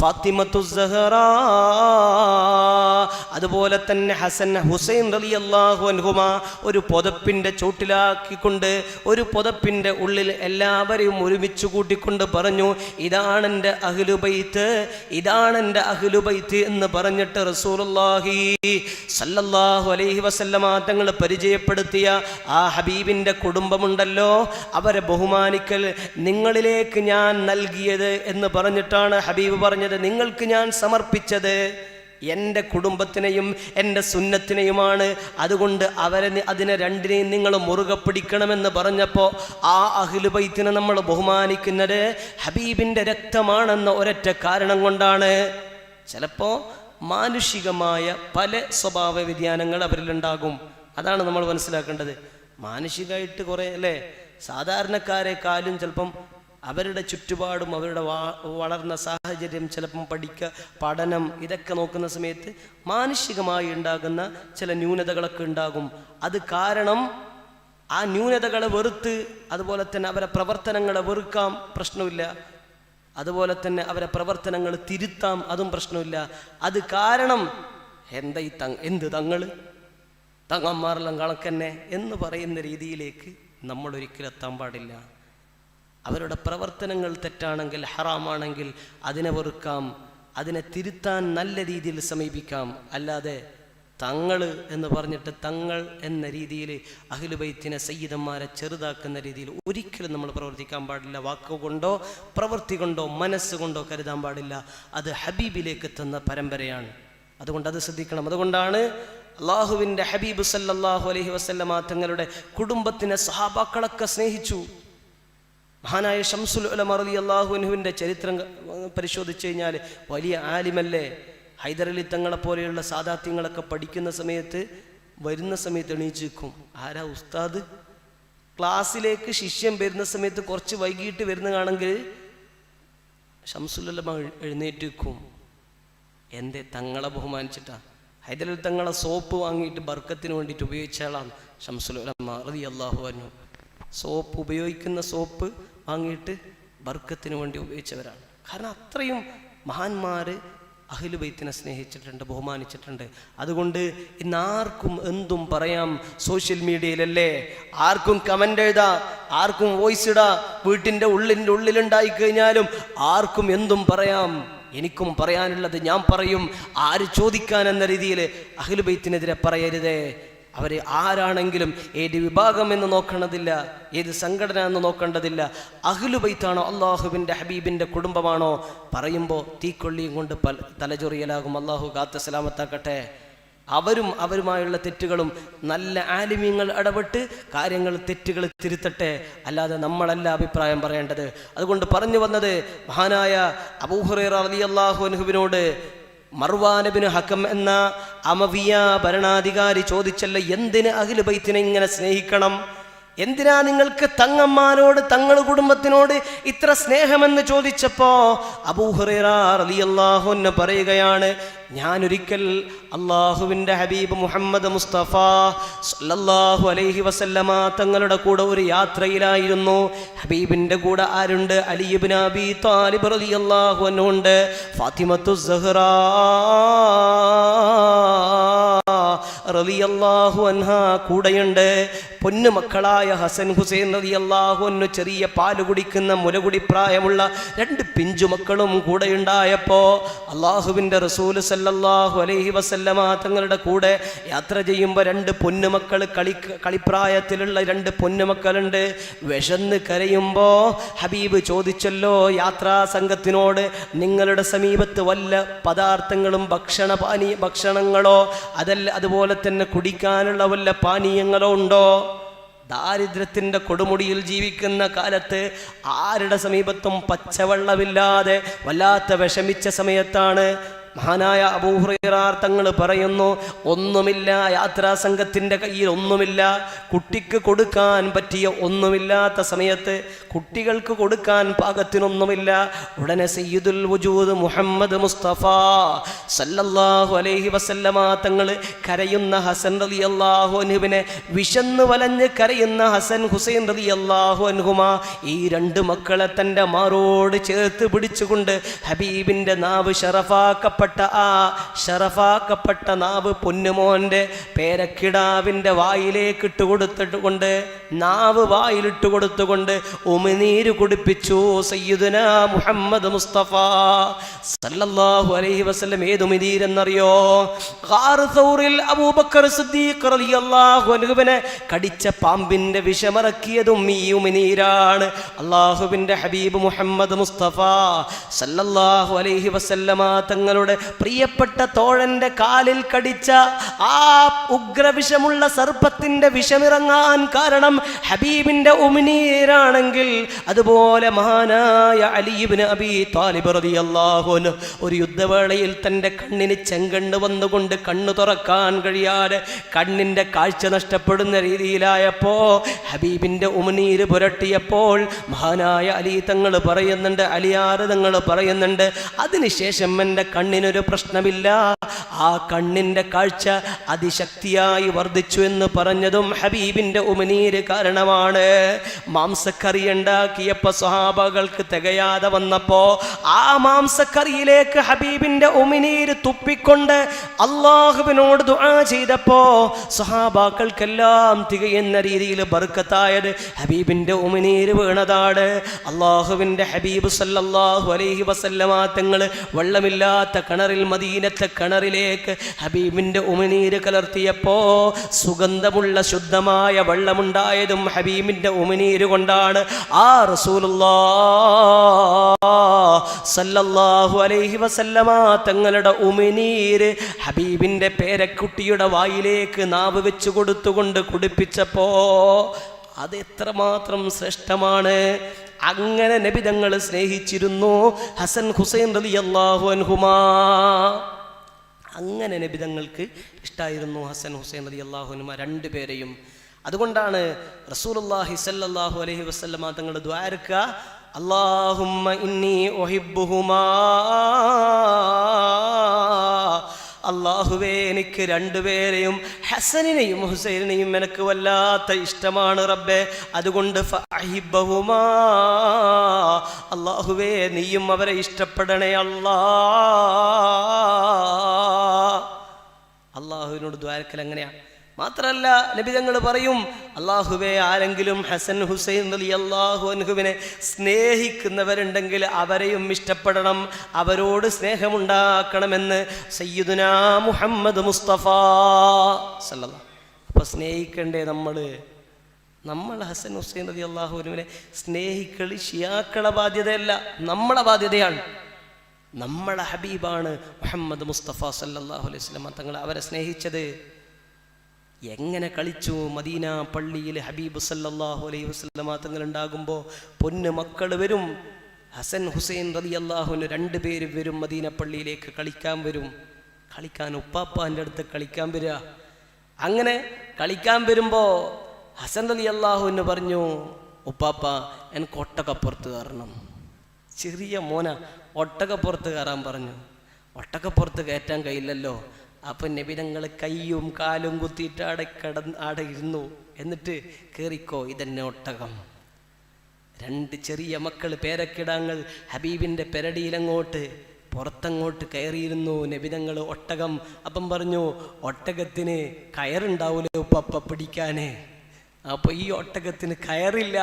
ഫാത്തിമത്തു സഹറാ അതുപോലെ തന്നെ ഹസൻ ഹുസൈൻ റളിയല്ലാഹു അൻഹുമാ ഒരു പുതപ്പിൻ്റെ ചോട്ടിലാക്കിക്കൊണ്ട് ഒരു പുതപ്പിൻ്റെ ഉള്ളിൽ എല്ലാവരെയും ഒരുമിച്ച് കൂട്ടിക്കൊണ്ട് പറഞ്ഞു, ഇതാണെൻ്റെ അഹ്ലുബൈത്ത്, ഇതാണെൻ്റെ അഹ്ലുബൈത്ത് എന്ന് പറഞ്ഞിട്ട് റസൂലുള്ളാഹി സല്ലല്ലാഹു അലൈഹി വസല്ലമ തങ്ങൾ പരിചയപ്പെടുത്തിയ ആ ഹബീബിൻ്റെ കുടുംബമുണ്ടല്ലോ, അവരെ ബഹുമാനിക്കൽ നിങ്ങളിലേക്ക് ഞാൻ നൽകിയത് എന്ന് പറഞ്ഞിട്ടാണ് ഹബീബ് പറഞ്ഞത്. നിങ്ങൾക്ക് ഞാൻ സമർപ്പിച്ചത് എൻ്റെ കുടുംബത്തിനെയും എൻ്റെ സുന്നത്തിനെയുമാണ്. അതുകൊണ്ട് അതിനെ രണ്ടിനെയും നിങ്ങൾ മുറുകെ പിടിക്കണമെന്ന് പറഞ്ഞപ്പോൾ ആ അഹ്ലുബൈത്തിനെ നമ്മൾ ബഹുമാനിക്കുന്നത് ഹബീബിൻ്റെ രക്തമാണെന്ന ഒരൊറ്റ കാരണം കൊണ്ടാണ്. ചിലപ്പോൾ മാനുഷികമായ പല സ്വഭാവ വ്യതിയാനങ്ങൾ അവരിലുണ്ടാകും. അതാണ് നമ്മൾ മനസ്സിലാക്കേണ്ടത്. മാനുഷികമായിട്ട് കുറേ അല്ലേ സാധാരണക്കാരെക്കാളും ചിലപ്പം അവരുടെ ചുറ്റുപാടും അവരുടെ വളർന്ന സാഹചര്യം, ചിലപ്പം പഠനം ഇതൊക്കെ നോക്കുന്ന സമയത്ത് മാനുഷികമായി ഉണ്ടാകുന്ന ചില ന്യൂനതകളൊക്കെ ഉണ്ടാകും. അത് കാരണം ആ ന്യൂനതകളെ വെറുത്ത് അതുപോലെ തന്നെ അവരെ പ്രവർത്തനങ്ങളെ വെറുക്കാം, പ്രശ്നമില്ല. അതുപോലെ തന്നെ അവരെ പ്രവർത്തനങ്ങൾ തിരുത്താം, അതും പ്രശ്നമില്ല. അത് കാരണം എന്ത് തങ്ങന്മാരെല്ലാം കണക്കന്നെ എന്ന് പറയുന്ന രീതിയിലേക്ക് നമ്മൾ ഒരിക്കലും എത്താൻ പാടില്ല. അവരുടെ പ്രവർത്തനങ്ങൾ തെറ്റാണെങ്കിൽ, ഹറാമാണെങ്കിൽ അതിനെ വെറുക്കാം, അതിനെ തിരുത്താൻ നല്ല രീതിയിൽ സമീപിക്കാം. അല്ലാതെ തങ്ങൾ എന്ന് പറഞ്ഞിട്ട് തങ്ങൾ എന്ന രീതിയിൽ അഹ്ലുബൈത്തിനെ സയ്യിദന്മാരെ ചെറുതാക്കുന്ന രീതിയിൽ ഒരിക്കലും നമ്മൾ പ്രവർത്തിക്കാൻ പാടില്ല. വാക്കുകൊണ്ടോ പ്രവൃത്തി കൊണ്ടോ മനസ്സുകൊണ്ടോ കരുതാൻ പാടില്ല. അത് ഹബീബിലേക്ക് എത്തുന്ന പരമ്പരയാണ്. അതുകൊണ്ട് അത് ശ്രദ്ധിക്കണം. അതുകൊണ്ടാണ് അള്ളാഹുവിൻ്റെ ഹബീബ് സല്ലല്ലാഹു അലൈഹി വസല്ലമ തങ്ങളുടെ കുടുംബത്തിനെ സഹാബാക്കളൊക്കെ സ്നേഹിച്ചു. മഹാനായ ശംസുൽ ഉലമ റളിയല്ലാഹു അൻഹുവിൻ്റെ ചരിത്രം പരിശോധിച്ചു കഴിഞ്ഞാൽ വലിയ ആലിമല്ലേ. ഹൈദരലി തങ്ങളെ പോലെയുള്ള സാദാത്യങ്ങളൊക്കെ പഠിക്കുന്ന സമയത്ത് വരുന്ന സമയത്ത് എണീച്ച് നിൽക്കും. ആരാ ഉസ്താദ്? ക്ലാസ്സിലേക്ക് ശിഷ്യൻ വരുന്ന സമയത്ത് കുറച്ച് വൈകിട്ട് വരുന്നതാണെങ്കിൽ ശംസുൽ ഉലമ എഴുന്നേറ്റ് നിൽക്കും. എന്തേ? തങ്ങളെ ബഹുമാനിച്ചിട്ടാ. ഹൈദരലി തങ്ങളെ സോപ്പ് വാങ്ങിയിട്ട് ബർക്കത്തിന് വേണ്ടിയിട്ട് ഉപയോഗിച്ച ആളാണ് ശംസുൽ ഉലമ റളിയല്ലാഹു അൻഹു. സോപ്പ് ഉപയോഗിക്കുന്ന സോപ്പ് വാങ്ങിയിട്ട് ബർക്കത്തിന് വേണ്ടി ഉപയോഗിച്ചവരാണ്. കാരണം അത്രയും മഹാന്മാർ അഹ്ലുബൈത്തിനെ സ്നേഹിച്ചിട്ടുണ്ട്, ബഹുമാനിച്ചിട്ടുണ്ട്. അതുകൊണ്ട് ഇന്ന് ആർക്കും എന്തും പറയാം. സോഷ്യൽ മീഡിയയിലല്ലേ, ആർക്കും കമൻ്റ് എഴുതാം, ആർക്കും വോയിസ് ഇടാം. വീട്ടിൻ്റെ ഉള്ളിലുണ്ടായി കഴിഞ്ഞാലും ആർക്കും എന്തും പറയാം. എനിക്കും പറയാനുള്ളത് ഞാൻ പറയും, ആര് ചോദിക്കാൻ എന്ന രീതിയിൽ അഹ്ലുബൈത്തിനെതിരെ പറയരുതേ. അവർ ആരാണെങ്കിലും ഏത് വിഭാഗം എന്ന് നോക്കേണ്ടതില്ല, ഏത് സംഘടന എന്ന് നോക്കേണ്ടതില്ല. അഹ്ലുബൈത്താണോ അള്ളാഹുവിൻ്റെ ഹബീബിൻ്റെ കുടുംബമാണോ പറയുമ്പോൾ തീക്കൊള്ളിയും കൊണ്ട് തലചൊറിയലാകും. അള്ളാഹു കാത്ത് സലാമത്താക്കട്ടെ. അവരുമായുള്ള തെറ്റുകളും നല്ല ആലിമീങ്ങൾ ഇടപെട്ട് തെറ്റുകൾ തിരുത്തട്ടെ. അല്ലാതെ നമ്മളല്ല അഭിപ്രായം പറയേണ്ടത്. അതുകൊണ്ട് പറഞ്ഞു വന്നത്, മഹാനായ അബൂ ഹുറൈറ റളിയല്ലാഹു അൻഹുവിനോട് മർവാൻ ഇബ്നു ഹകം എന്ന അമവിയ ഭരണാധികാരി ചോദിച്ചല്ലോ, എന്തിന് അഹ്ലുബൈത്തിനെ ഇങ്ങനെ സ്നേഹിക്കണം? എന്തിനാ നിങ്ങൾക്ക് തങ്ങന്മാരോട്, തങ്ങൾ കുടുംബത്തിനോട് ഇത്ര സ്നേഹമെന്ന് ചോദിച്ചപ്പോ അബൂ ഹുറൈറ റളിയല്ലാഹു അൻഹു പറയുകയാണ്, ഞാനൊരിക്കൽ അള്ളാഹുവിൻ്റെ ഹബീബ് മുഹമ്മദ് മുസ്തഫ സല്ലല്ലാഹു അലൈഹി വസല്ലമ തങ്ങളുടെ കൂടെ ഒരു യാത്രയിലായിരുന്നു. ഹബീബിൻ്റെ കൂടെ ആരുണ്ട്? അലി ഇബ്നു അബീ ത്വാലിബ് റളിയല്ലാഹു അൻഹു ഉണ്ട്, ഫാത്തിമത്തു സഹ്റാ റളിയല്ലാഹു അൻഹാ കൂടെയുണ്ട്. പൊന്നു മക്കളായ ഹസൻ ഹുസൈൻ റളിയല്ലാഹു അൻഹു ചെറിയ പാല് കുടിക്കുന്ന മുലകുടി പ്രായമുള്ള 2 പിഞ്ചു മക്കളും കൂടെയുണ്ടായപ്പോ അള്ളാഹുവിൻ്റെ റസൂൽ സല്ലല്ലാഹു അലൈഹി വസല്ലമ തങ്ങളുടെ കൂടെ യാത്ര ചെയ്യുമ്പോൾ 2 പൊന്നുമക്കൾ കളിപ്രായത്തിലുള്ള 2 പൊന്നുമക്കളുണ്ട്. വിശന്ന് കരയുമ്പോ ഹബീബ് ചോദിച്ചല്ലോ യാത്രാ സംഘത്തിനോട്, നിങ്ങളുടെ സമീപത്ത് വല്ല പദാർത്ഥങ്ങളും ഭക്ഷണങ്ങളോ അതുപോലെ തന്നെ കുടിക്കാനുള്ള വല്ല പാനീയങ്ങളോ ഉണ്ടോ? ദാരിദ്ര്യത്തിൻ്റെ കൊടുമുടിയിൽ ജീവിക്കുന്ന കാലത്ത് ആരുടെ സമീപത്തും പച്ചവെള്ളമില്ലാതെ വല്ലാത്ത വിഷമിച്ച സമയത്താണ് മഹാനായ അബൂ ഹുറൈറ തങ്ങൾ പറയുന്നു, ഒന്നുമില്ല, യാത്രാ സംഘത്തിൻ്റെ കയ്യിൽ ഒന്നുമില്ല, കുട്ടിക്ക് കൊടുക്കാൻ പറ്റിയ ഒന്നുമില്ലാത്ത സമയത്ത്, കുട്ടികൾക്ക് കൊടുക്കാൻ പാകത്തിനൊന്നുമില്ല. ഉടനെ സയ്യിദുൽ വജൂദ് മുഹമ്മദ് മുസ്തഫ സല്ലല്ലാഹു അലൈഹി വസല്ലമ തങ്ങൾ കരയുന്ന ഹസൻ റളിയല്ലാഹു അൻഹുവിനെ, വിശന്ന് വലഞ്ഞ് കരയുന്ന ഹസൻ ഹുസൈൻ റളിയല്ലാഹു അൻഹുമാ, ഈ 2 മക്കളെ തൻ്റെ മാറോട് ചേർത്ത് പിടിച്ചുകൊണ്ട് ഹബീബിൻ്റെ നാവ് ഷറഫാക്കപ്പെട്ട നാവ് പൊന്നുമോൻ്റെ പേരക്കിടാവിൻ്റെ വായിലേക്ക് ഇട്ടുകൊടുത്തിട്ടുകൊണ്ട്, നാവ് വായിലിട്ട് കൊടുത്തുകൊണ്ട് ഉമിനീര് കുടിപ്പിച്ചു സയ്യിദുനാ മുഹമ്മദ് മുസ്തഫ സല്ലല്ലാഹു അലൈഹി വസല്ലം. ഏത് ഉമിനീരെന്നറിയോ? ഗാർ സൗറിൽ അബൂബക്കർ സിദ്ദീഖ് റളിയല്ലാഹു അൻഹുവിനെ കടിച്ച പാമ്പിൻ്റെ വിഷമിറക്കിയതും ഈ ഉമിനീരാണ്. അള്ളാഹുവിൻ്റെ ഹബീബ് മുഹമ്മദ് മുസ്തഫ സല്ലല്ലാഹു അലൈഹി വസല്ലമ തങ്ങളുടെ പ്രിയപ്പെട്ട തോഴന്റെ കാലിൽ കടിച്ച ആ ഉഗ്രവിഷമുള്ള സർപ്പത്തിന്റെ വിഷമിറങ്ങാൻ കാരണം ഹബീബിന്റെ ഉമിനീരാണെങ്കിൽ, അതുപോലെ മഹാനായ അലി ഇബ്നു അബീ ത്വാലിബ് റളിയല്ലാഹു അൻഹു ഒരു യുദ്ധവേളയിൽ തൻ്റെ കണ്ണിന് ചെങ്കണ്ണ് വന്നുകൊണ്ട് കണ്ണു തുറക്കാൻ കഴിയാതെ കണ്ണിൻ്റെ കാഴ്ച നഷ്ടപ്പെടുന്ന രീതിയിലായപ്പോ ഹബീബിന്റെ ഉമിനീര് പുരട്ടിയപ്പോൾ മഹാനായ അലി തങ്ങൾ പറയുന്നുണ്ട്, അലിയാർ തങ്ങൾ പറയുന്നുണ്ട്, അതിനുശേഷം എൻ്റെ കണ്ണിനൊരു പ്രശ്നമില്ല, ആ കണ്ണിൻ്റെ കാഴ്ച അതിശക്തിയായി വർദ്ധിച്ചു എന്ന് പറഞ്ഞതും ഹബീബിൻ്റെ ഉമിനീര് കാരണമാണ്. മാംസക്കറി ഉണ്ടാക്കിയപ്പോൾ സ്വഹാബകൾക്ക് തികയാതെ വന്നപ്പോ ആ മാംസക്കറിയിലേക്ക് ഹബീബിൻ്റെ ഉമിനീര് തുപ്പിക്കൊണ്ട് അള്ളാഹുവിനോട് ദുആ ചെയ്തപ്പോ സ്വഹാബാക്കൾക്കെല്ലാം തികയുന്ന രീതിയിൽ ബർക്കത്തായത് ഹബീബിൻ്റെ ഉമിനീര് വീണതാണ്. അള്ളാഹുവിൻ്റെ ഹബീബ് സല്ലല്ലാഹു അലൈഹി വസല്ലമ തങ്ങൾ വെള്ളമില്ലാത്ത കിണറിൽ, മദീനത്തെ കിണറിലേക്ക് ഹബീബിൻ്റെ ഉമിനീര് കലർത്തിയപ്പോ സുഗന്ധമുള്ള ശുദ്ധമായ വെള്ളമുണ്ടായതും ഹബീബിൻ്റെ ഉമിനീര് കൊണ്ടാണ്. ആ റസൂലുള്ളാഹ് സല്ലല്ലാഹു അലൈഹി വസല്ലമ തങ്ങളുടെ ഉമിനീര് ഹബീബിൻ്റെ പേരക്കുട്ടിയുടെ വായിലേക്ക് നാവ് വെച്ചു കൊടുത്തുകൊണ്ട് കുടിപ്പിച്ചപ്പോ അത് എത്രമാത്രം ശ്രേഷ്ഠമാണ്. അങ്ങനെ നബി തങ്ങൾ സ്നേഹിച്ചിരുന്നു ഹസൻ ഹുസൈൻ റളിയല്ലാഹു അൻഹുമാ. അങ്ങനെ നബി തങ്ങൾക്ക് ഇഷ്ടായിരുന്നു ഹസൻ ഹുസൈൻ റളിയല്ലാഹു അൻഹുമാ 2 പേരെയും. അതുകൊണ്ടാണ് റസൂലുള്ളാഹി സ്വല്ലല്ലാഹു അലൈഹി വസല്ലമ തങ്ങൾ ദുആർക്കുക, അല്ലാഹുമ്മ ഇന്നി ഉഹിബ്ബുഹുമാ, അള്ളാഹുവേ എനിക്ക് 2 പേരെയും, ഹസനിനെയും ഹുസൈനെയും എനിക്ക് വല്ലാത്ത ഇഷ്ടമാണ് റബ്ബേ, അതുകൊണ്ട് ഫഅഹിബ്ബഹുമാ, അള്ളാഹുവേ നീയും അവരെ ഇഷ്ടപ്പെടണേ അല്ലാ. അള്ളാഹുവിനോട് ദ്വാരക്കൽ അങ്ങനെയാണ്. മാത്രല്ല നബി തങ്ങൾ പറയും, അള്ളാഹുവേ ആരെങ്കിലും ഹസൻ ഹുസൈൻ റളിയല്ലാഹു അൻഹുവിനെ സ്നേഹിക്കുന്നവരുണ്ടെങ്കിൽ അവരെയും ഇഷ്ടപ്പെടണം, അവരോട് സ്നേഹമുണ്ടാക്കണമെന്ന് സയ്യിദുനാ മുഹമ്മദ് മുസ്തഫ സല്ലല്ലാഹു. അപ്പോൾ സ്നേഹിക്കണ്ടേ നമ്മൾ ഹസൻ ഹുസൈൻ റളിയല്ലാഹു അൻഹുവിനെ സ്നേഹിക്കൽ ഷിയാക്കളെ ബാധ്യതയല്ല, നമ്മളെ ബാധ്യതയാണ്. നമ്മളെ ഹബീബാണ് മുഹമ്മദ് മുസ്തഫ സല്ലല്ലാഹു അലൈഹി വസല്ലം തങ്ങൾ അവരെ സ്നേഹിച്ചത്. എങ്ങനെ കളിച്ചു മദീന പള്ളിയിൽ ഹബീബ് സല്ലല്ലാഹു അലൈഹി വസല്ലം തങ്ങൾ ഉണ്ടാകുമ്പോൾ പൊന്നു മക്കൾ വരും, ഹസൻ ഹുസൈൻ റളിയല്ലാഹു അൻഹു 2 പേര് വരും മദീന പള്ളിയിലേക്ക് കളിക്കാൻ ഉപ്പാപ്പാൻ്റെ അടുത്ത് കളിക്കാൻ വരിക. അങ്ങനെ കളിക്കാൻ വരുമ്പോൾ ഹസൻ റളിയല്ലാഹു അൻഹു പറഞ്ഞു, ഉപ്പാപ്പ എനിക്ക് ഒട്ടകപ്പുറത്ത് കയറണം. ചെറിയ മോന ഒട്ടകപ്പുറത്ത് കയറാൻ പറഞ്ഞു. ഒട്ടകപ്പുറത്ത് കയറ്റാൻ കഴിയില്ലല്ലോ. അപ്പം നബിതങ്ങൾ കയ്യും കാലും കുത്തിയിട്ട് ആടെ ഇരുന്നു. എന്നിട്ട് കയറിക്കോ, ഇതെന്നെ ഒട്ടകം. 2 ചെറിയ മക്കൾ, പേരക്കിടാങ്ങൾ ഹബീബിൻ്റെ പെരടിയിലങ്ങോട്ട് പുറത്തങ്ങോട്ട് കയറിയിരുന്നു നബിതങ്ങൾ. ഒട്ടകം അപ്പം പറഞ്ഞു, ഒട്ടകത്തിന് കയറുണ്ടാവൂലോ പപ്പ പിടിക്കാന്. അപ്പൊ ഈ ഒട്ടകത്തിന് കയറില്ല,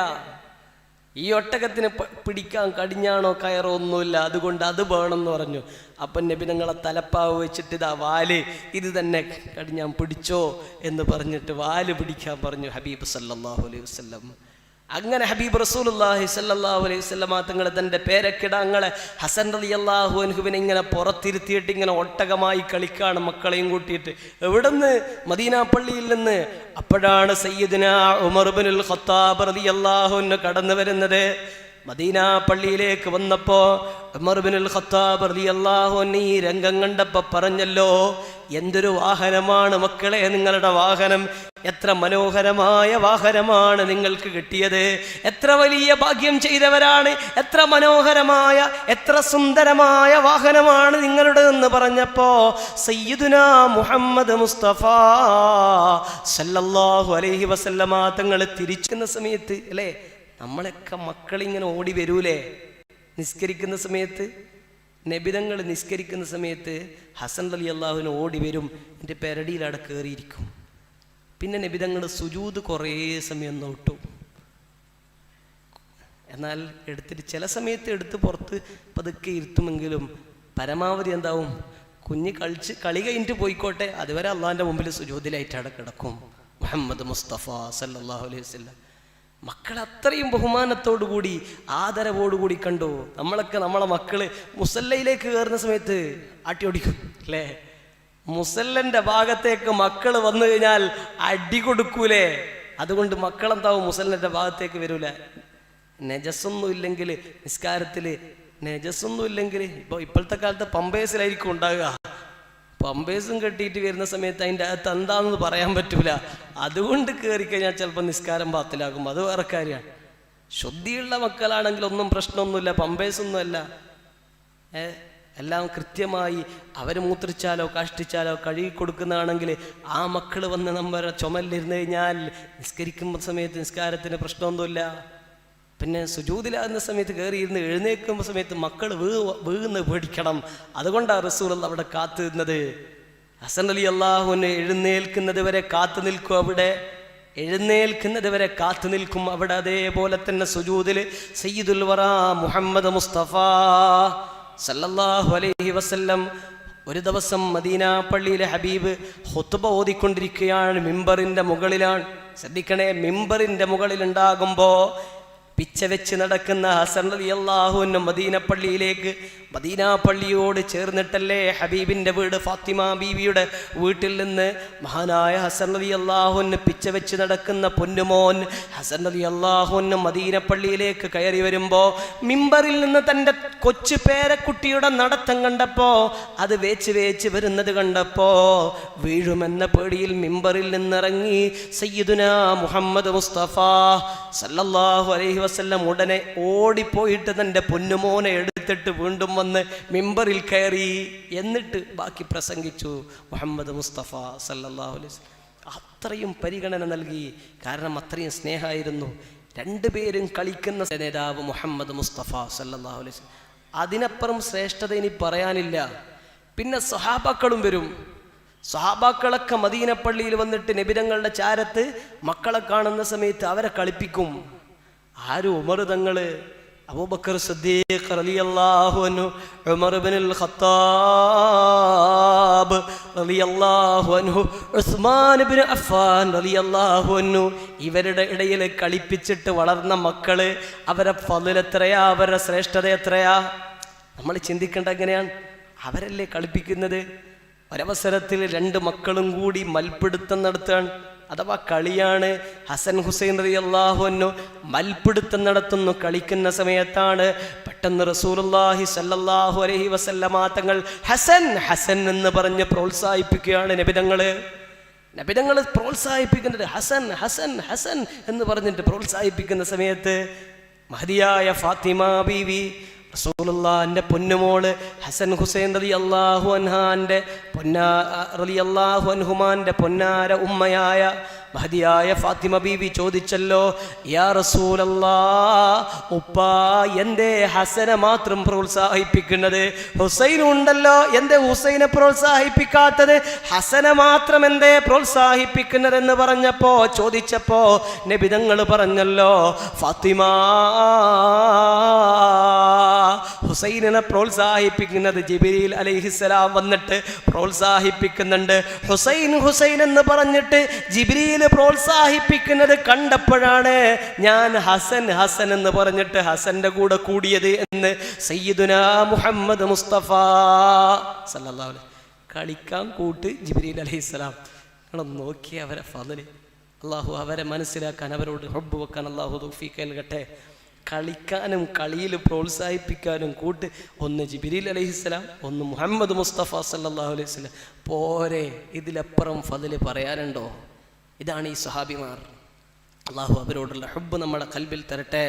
ഈ ഒട്ടകത്തിന് പിടിക്കാൻ കടിഞ്ഞാണോ കയറോ ഒന്നുമില്ല, അതുകൊണ്ട് അത് വേണമെന്ന് പറഞ്ഞു. അപ്പം നബിതങ്ങളെ തലപ്പാവ് വെച്ചിട്ട് ഇതാ വാല്, ഇത് തന്നെ കടിഞ്ഞാൻ പിടിച്ചോ എന്ന് പറഞ്ഞിട്ട് വാല് പിടിക്കാൻ പറഞ്ഞു ഹബീബ് സല്ലല്ലാഹു അലൈഹി വസല്ലം. അങ്ങനെ ഹബീബ് റസൂലുള്ളാഹി സ്വല്ലല്ലാഹു അലൈഹി വസല്ലം തങ്ങൾ തൻ്റെ പേരക്കിടാങ്ങളെ ഹസൻ റളിയല്ലാഹു അൻഹുവിനെ ഇങ്ങനെ പുറത്തിരുത്തിയിട്ട് ഇങ്ങനെ ഒട്ടകമായി കളിക്കാണ് മക്കളെയും കൂട്ടിയിട്ട്. എവിടുന്ന്? മദീന പള്ളിയിൽ നിന്ന്. അപ്പോഴാണ് സയ്യിദുനാ ഉമർ ഇബ്നുൽ ഖത്താബ് റളിയല്ലാഹു അൻഹു കടന്നു വരുന്നത്. മദീന പള്ളിയിലേക്ക് വന്നപ്പോ ഉമർ ഇബ്നുൽ ഖത്താബ് റളിയല്ലാഹു അൻഹു ഈ രംഗം കണ്ടപ്പോ പറഞ്ഞല്ലോ, എന്തൊരു വാഹനമാണ് മക്കളെ നിങ്ങളുടെ വാഹനം, എത്ര മനോഹരമായ വാഹനമാണ് നിങ്ങൾക്ക് കിട്ടിയത്, എത്ര വലിയ ഭാഗ്യം ചെയ്തവരാണ്, എത്ര മനോഹരമായ എത്ര സുന്ദരമായ വാഹനമാണ് നിങ്ങളുടെ എന്ന് പറഞ്ഞപ്പോ സയ്യിദുനാ മുഹമ്മദ് മുസ്തഫ സല്ലല്ലാഹു അലൈഹി വസല്ലമ തങ്ങൾ തിരിക്കുന്ന സമയത്ത് അല്ലേ, നമ്മളൊക്കെ മക്കളിങ്ങനെ ഓടി വരൂലേ നിസ്കരിക്കുന്ന സമയത്ത്? നബിതങ്ങൾ നിസ്കരിക്കുന്ന സമയത്ത് ഹസൻ റളിയല്ലാഹുവിന് ഓടി വരും, എൻ്റെ പെരടിയിൽ അവിടെ കയറിയിരിക്കും. പിന്നെ നബിതങ്ങൾ സുജൂദ് കുറേ സമയം നോട്ടു. എന്നാൽ എടുത്തിട്ട് ചില സമയത്ത് എടുത്ത് പുറത്ത് പതുക്കെ ഇരുത്തുമെങ്കിലും പരമാവധി എന്താവും, കുഞ്ഞ് കളി കഴിഞ്ഞിട്ട് പോയിക്കോട്ടെ, അതുവരെ അള്ളാഹിൻ്റെ മുമ്പിൽ സുജൂദിലായിട്ട് അവിടെ കിടക്കും മുഹമ്മദ് മുസ്തഫ സല്ലല്ലാഹു അലൈഹി വസല്ലം. മക്കൾ അത്രയും ബഹുമാനത്തോടുകൂടി ആദരവോടുകൂടി കണ്ടു. നമ്മളൊക്കെ നമ്മളെ മക്കള് മുസല്ലയിലേക്ക് കയറുന്ന സമയത്ത് ആട്ടി ഓടിക്കും അല്ലേ? മുസല്ലന്റെ ഭാഗത്തേക്ക് മക്കൾ വന്നു കഴിഞ്ഞാൽ അടി കൊടുക്കൂലേ? അതുകൊണ്ട് മക്കളെന്താവും മുസല്ലന്റെ ഭാഗത്തേക്ക് വരൂല. നജസ്സൊന്നും ഇല്ലെങ്കിൽ നിസ്കാരത്തിൽ, നജസ്സൊന്നും ഇല്ലെങ്കിൽ ഇപ്പോഴത്തെ കാലത്ത് പമ്പേഴ്സിലായിരിക്കും ഉണ്ടാകുക. പമ്പേഴ്സും കെട്ടിയിട്ട് വരുന്ന സമയത്ത് അതിൻ്റെ അകത്ത് എന്താണെന്ന് പറയാൻ പറ്റൂല. അതുകൊണ്ട് കയറി കഴിഞ്ഞാൽ ചിലപ്പോൾ നിസ്കാരം ബാത്തിലാകും. അത് വേറെ കാര്യമാണ്. ശുദ്ധിയുള്ള മക്കളാണെങ്കിൽ ഒന്നും പ്രശ്നമൊന്നുമില്ല, പമ്പേഴ്സൊന്നുമല്ല. എല്ലാം കൃത്യമായി അവർ മൂത്രിച്ചാലോ കാഷ്ടിച്ചാലോ കഴുകി കൊടുക്കുന്നതാണെങ്കിൽ ആ മക്കൾ വന്ന് നമ്മുടെ ചുമലിരുന്ന് കഴിഞ്ഞാൽ നിസ്കരിക്കുമ്പോൾ സമയത്ത് നിസ്കാരത്തിന് പ്രശ്നമൊന്നുമില്ല. പിന്നെ സുജൂദിലാകുന്ന സമയത്ത് കയറി ഇരുന്ന് എഴുന്നേൽക്കുമ്പോൾ സമയത്ത് മക്കൾ വീന്ന് പേടിക്കണം. അതുകൊണ്ടാണ് റസൂൽ അവിടെ കാത്തു നിന്നത്. ഹസൻ റളിയല്ലാഹുവിനെ എഴുന്നേൽക്കുന്നത് വരെ കാത്തു നിൽക്കും, അവിടെ എഴുന്നേൽക്കുന്നത് വരെ കാത്തു നിൽക്കും അവിടെ. അതേപോലെ തന്നെ സുജൂദിൽ സയ്യിദുൽ വറാ മുഹമ്മദ് മുസ്തഫ സല്ലല്ലാഹു അലൈഹി വസല്ലം ഒരു ദിവസം മദീന പള്ളിയിലെ ഹബീബ് ഖുത്ബ ഓതിക്കൊണ്ടിരിക്കുകയാണ്. മിമ്പറിൻ്റെ മുകളിലാണ്. ശ്രദ്ധിക്കണേ, മിമ്പറിൻ്റെ മുകളിൽ ഉണ്ടാകുമ്പോൾ പിച്ച വെച്ച് നടക്കുന്ന ഹസൻ റളിയല്ലാഹു അൻഹു മദീന പള്ളിയിലേക്ക്, മദീന പള്ളിയോട് ചേർന്നിട്ടല്ലേ ഹബീബിൻ്റെ വീട്, ഫാത്തിമ ബീവിയുടെ വീട്ടിൽ നിന്ന് മഹാനായ ഹസൻ റളിയല്ലാഹു അൻഹു പിച്ച വെച്ച് നടക്കുന്ന പൊന്നുമോൻ ഹസൻ റളിയല്ലാഹു അൻഹു മദീന പള്ളിയിലേക്ക് കയറി വരുമ്പോൾ മിമ്പറിൽ നിന്ന് തൻ്റെ കൊച്ചു പേരക്കുട്ടിയുടെ നടത്തം കണ്ടപ്പോൾ, അത് വേച്ച് വരുന്നത് കണ്ടപ്പോൾ വീഴുമെന്ന പേടിയിൽ മിമ്പറിൽ നിന്നിറങ്ങി സയ്യിദുനാ മുഹമ്മദ് മുസ്തഫ സല്ലല്ലാഹു അലൈഹി വസല്ലം ഉടനെ ഓടിപ്പോയിട്ട് തൻ്റെ പൊന്നുമോനെ എടുത്തിട്ട് വീണ്ടും വന്ന് മിമ്പറിൽ കയറി. എന്നിട്ട് ബാക്കി പ്രസംഗിച്ചു മുഹമ്മദ് മുസ്തഫ സല്ലല്ലാഹു അലൈഹി വസല്ലം. അത്രയും പരിഗണന നൽകി, കാരണം അത്രയും സ്നേഹമായിരുന്നു. രണ്ടുപേരും കളിക്കുന്ന നേതാവ് മുഹമ്മദ് മുസ്തഫ സല്ലല്ലാഹു അലൈഹി വസല്ലം. അതിനപ്പുറം ശ്രേഷ്ഠത ഇനി പറയാനില്ല. പിന്നെ സ്വഹാബാക്കളും വരും. സ്വഹാബാക്കളൊക്കെ മദീന പള്ളിയിൽ വന്നിട്ട് നബിതങ്ങളുടെ ചാരത്ത് മക്കളെ കാണുന്ന സമയത്ത് അവരെ കളിപ്പിക്കും. ആരും ഉമർ തങ്ങള്, അബൂബക്കർ സിദ്ദീഖ് റളിയല്ലാഹു അൻഹു, ഉമർ ഇബ്നുൽ ഖത്താബ് റളിയല്ലാഹു അൻഹു, ഉസ്മാൻ ഇബ്നു അഫ്ഫാൻ റളിയല്ലാഹു അൻഹു, ഇവരുടെ ഇടയിൽ കളിപ്പിച്ചിട്ട് വളർന്ന മക്കള്, അവരെ ഫള് എത്രയാ, അവരുടെ ശ്രേഷ്ഠത എത്രയാ നമ്മൾ ചിന്തിക്കേണ്ട. എങ്ങനെയാണ് അവരല്ലേ കളിപ്പിക്കുന്നത്? ഒരവസരത്തിൽ 2 മക്കളും കൂടി മൽപ്പിടുത്തം നടത്തുകയാണ്, അഥവാ കളിയാണ്. ഹസൻ ഹുസൈൻ റളിയല്ലാഹു അൻഹു മൽപ്പിടുത്തം നടത്തുന്നു. കളിക്കുന്ന സമയത്താണ് പെട്ടെന്ന് റസൂലുള്ളാഹി സ്വല്ലല്ലാഹു അലൈഹി വസല്ലമ തങ്ങൾ ഹസൻ ഹസൻ എന്ന് പറഞ്ഞ് പ്രോത്സാഹിപ്പിക്കുകയാണ്. നബിതങ്ങൾ പ്രോത്സാഹിപ്പിക്കുന്നത് ഹസൻ ഹസൻ ഹസൻ എന്ന് പറഞ്ഞിട്ട് പ്രോത്സാഹിപ്പിക്കുന്ന സമയത്ത് മഹദിയായ ഫാത്തിമ ബീവി റസൂലുള്ളാഹിന്റെ പൊന്നുമോള് ഹസൻ ഹുസൈൻ റളിയല്ലാഹു അൻഹാന്റെ റളിയല്ലാഹു അൻഹുമാന്റെ പൊന്നാര ഉമ്മയായ മഹദിയായ ഫാത്തിമ ബീവി ചോദിച്ചല്ലോ, യാ റസൂലല്ലാഹ്, ഉപ്പാ എന്തേ ഹസനെ മാത്രം പ്രോത്സാഹിപ്പിക്കുന്നത്? ഹുസൈൻ ഉണ്ടല്ലോ, എന്തേ ഹുസൈനെ പ്രോത്സാഹിപ്പിക്കാത്തത്? ഹസനെ മാത്രം എന്തേ പ്രോത്സാഹിപ്പിക്കുന്നതെന്ന് ചോദിച്ചപ്പോ നബി തങ്ങൾ പറഞ്ഞല്ലോ, ഫാത്തിമ ഹുസൈനെ പ്രോത്സാഹിപ്പിക്കുന്നത് ജിബ്രീൽ അലൈഹിസ്സലാം വന്നിട്ട് പ്രോത്സാഹിപ്പിക്കുന്നുണ്ട്. ഹുസൈൻ ഹുസൈൻ എന്ന് പറഞ്ഞിട്ട് ജിബ്രീൽ പ്രോത്സാഹിപ്പിക്കുന്നത് കണ്ടപ്പോഴാണ് ഞാൻ ഹസൻ ഹസൻ എന്ന് പറഞ്ഞിട്ട് ഹസന്റെ കൂടെ കൂടിയത് എന്ന് സയ്യിദുനാ മുഹമ്മദ് മുസ്തഫ സല്ലല്ലാഹു അലൈഹി. കളിക്കാൻ കൂട്ട് ജിബ്രീൽ അലൈഹിസ്സലാം. നിങ്ങൾ നോക്കി അവരെ ഫളല്. അള്ളാഹു അവരെ മനസ്സിലാക്കാൻ, അവരോട് ഹബ്ബ് വെക്കാൻ അള്ളാഹു തൗഫീഖ് നൽകട്ടെ. കളിക്കാനും കളിയിൽ പ്രോത്സാഹിപ്പിക്കാനും കൂട്ട് ഒന്ന് ജിബ്രീൽ അലൈഹിസ്സലാം, ഒന്ന് മുഹമ്മദ് മുസ്തഫ സല്ലല്ലാഹു അലൈഹി വസല്ലം. പോരെ, ഇതിലപ്പുറം ഫളല് പറയാനുണ്ടോ? ഇതാണ് ഈ സ്വഹാബിമാർ. അള്ളാഹു അവരോടുള്ള ഹബ്ബ് നമ്മുടെ കൽബിൽ തരട്ടെ,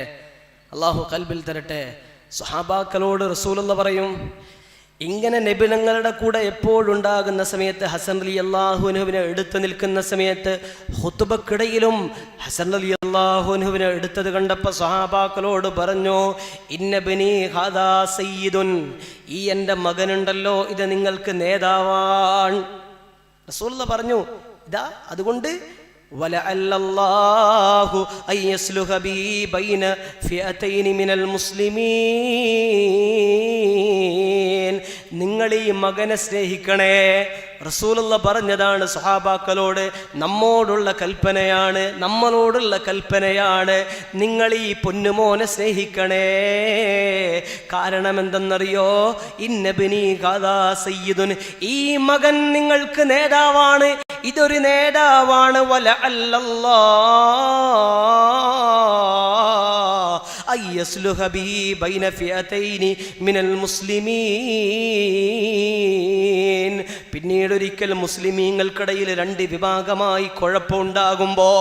അള്ളാഹു കൽബിൽ തരട്ടെ. സ്വഹാബാക്കളോട് റസൂലുള്ള പറയും, ഇങ്ങനെ നബിതങ്ങളുടെ കൂടെ എപ്പോഴുണ്ടാകുന്ന സമയത്ത് ഹസൻ റളിയല്ലാഹു അൻഹുവിനെ എടുത്തു നിൽക്കുന്ന സമയത്ത് ഖുത്ബക്കിടയിലും ഹസൻ റളിയല്ലാഹു അൻഹുവിനെ എടുത്തത് കണ്ടപ്പോൾ സ്വഹാബാക്കളോട് പറഞ്ഞു, ഇന്ന ബനി ഹാദാ സയ്യിദുൻ, ഈ എൻ്റെ മകനുണ്ടല്ലോ ഇത് നിങ്ങൾക്ക് നേതാവാൻ. റസൂലുള്ള പറഞ്ഞു, ഇതാ അതുകൊണ്ട് വലഅല്ലല്ലാഹു അയ്യസ്ലുഹ ബി ബൈന ഫിഅതൈനി മിനൽ മുസ്ലിമീൻ, നിങ്ങൾ ഈ മകനെ സ്നേഹിക്കണേ. റസൂലുള്ള പറഞ്ഞതാണ് സ്വഹാബാക്കളോട്, നമ്മോടുള്ള കൽപ്പനയാണ്, നമ്മളോടുള്ള കൽപ്പനയാണ്, നിങ്ങൾ ഈ പൊന്നുമോനെ സ്നേഹിക്കണേ. കാരണം എന്തെന്നറിയോ? ഇന്നബിനി ഹാദാ സയ്യിദുൻ, ഈ മകൻ നിങ്ങൾക്ക് നേതാവാണ്, ഇതൊരു നേതാവാണ്. അയ്യസ്ലുഹ ബി ബൈന ഫിഅതൈനി മിനൽ മുസ്ലിമീൻ. പിന്നീട് ഒരിക്കൽ മുസ്ലിമീങ്ങൾക്കിടയിൽ രണ്ട് വിഭാഗമായി കുഴപ്പമുണ്ടാകുമ്പോ,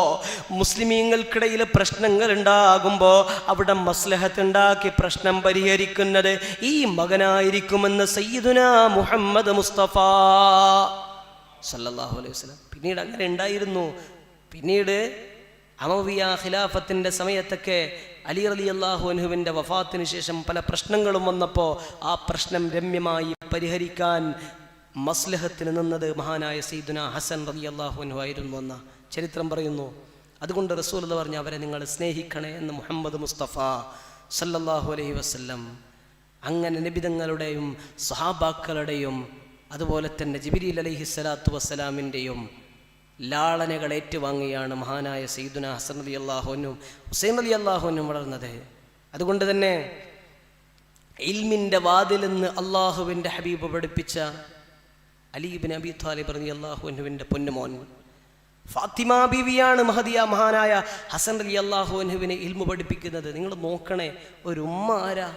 മുസ്ലിമീങ്ങൾക്കിടയിൽ പ്രശ്നങ്ങൾ ഉണ്ടാകുമ്പോ അവിടെ മസ്ലഹത്ത് ഉണ്ടാക്കി പ്രശ്നം പരിഹരിക്കുന്നത് ഈ മകനായിരിക്കുമെന്ന് സയ്യിദുനാ മുഹമ്മദ് മുസ്തഫ സല്ലല്ലാഹു അലൈഹി വസല്ലം. പിന്നീട് അങ്ങനെ ഉണ്ടായിരുന്നു. പിന്നീട് അമവിയ ഖിലാഫത്തിന്റെ സമയത്തൊക്കെ അലി റളിയല്ലാഹു അൻഹുവിൻ്റെ വഫാത്തിന് ശേഷം പല പ്രശ്നങ്ങളും വന്നപ്പോൾ ആ പ്രശ്നം രമ്യമായി പരിഹരിക്കാൻ മസ്ലഹത്തിന് നിന്നത് മഹാനായ സയ്യിദുനാ ഹസൻ റളിയല്ലാഹു അൻഹു ആയിരുന്നു എന്ന ചരിത്രം പറയുന്നു. അതുകൊണ്ട് റസൂലുള്ളാഹി പറഞ്ഞു, അവരെ നിങ്ങൾ സ്നേഹിക്കണേ എന്ന് മുഹമ്മദ് മുസ്തഫ സല്ലല്ലാഹു അലൈഹി വസല്ലം. അങ്ങനെ നബിതങ്ങളുടെയും സ്വഹാബാക്കളുടെയും അതുപോലെ തന്നെ ജിബ്രീൽ അലൈഹിസ്സലാത്തു വസ്സലാമിൻ്റെയും ലാളനകൾ ഏറ്റുവാങ്ങിയാണ് മഹാനായ സയ്യിദുനാ ഹസൻ റളിയല്ലാഹു അൻഹു ഹുസൈൻ റളിയല്ലാഹു അൻഹു വളർന്നത്. അതുകൊണ്ട് തന്നെ ഇൽമിൻ്റെ വാതിലെന്ന് അള്ളാഹുവിൻ്റെ ഹബീബ് പഠിപ്പിച്ച അലി ഇബ്നു അബി ത്വാലിബ് റളിയല്ലാഹു അൻഹുവിൻ്റെ പൊന്നുമോൻ ഫാത്തിമ ബീവിയാണ് മഹാനായ ഹസൻ റളിയല്ലാഹു അൻഹുവിനെ ഇൽമു പഠിപ്പിക്കുന്നത്. നിങ്ങൾ നോക്കണേ, ഒരു ഉമ്മ ആരാ?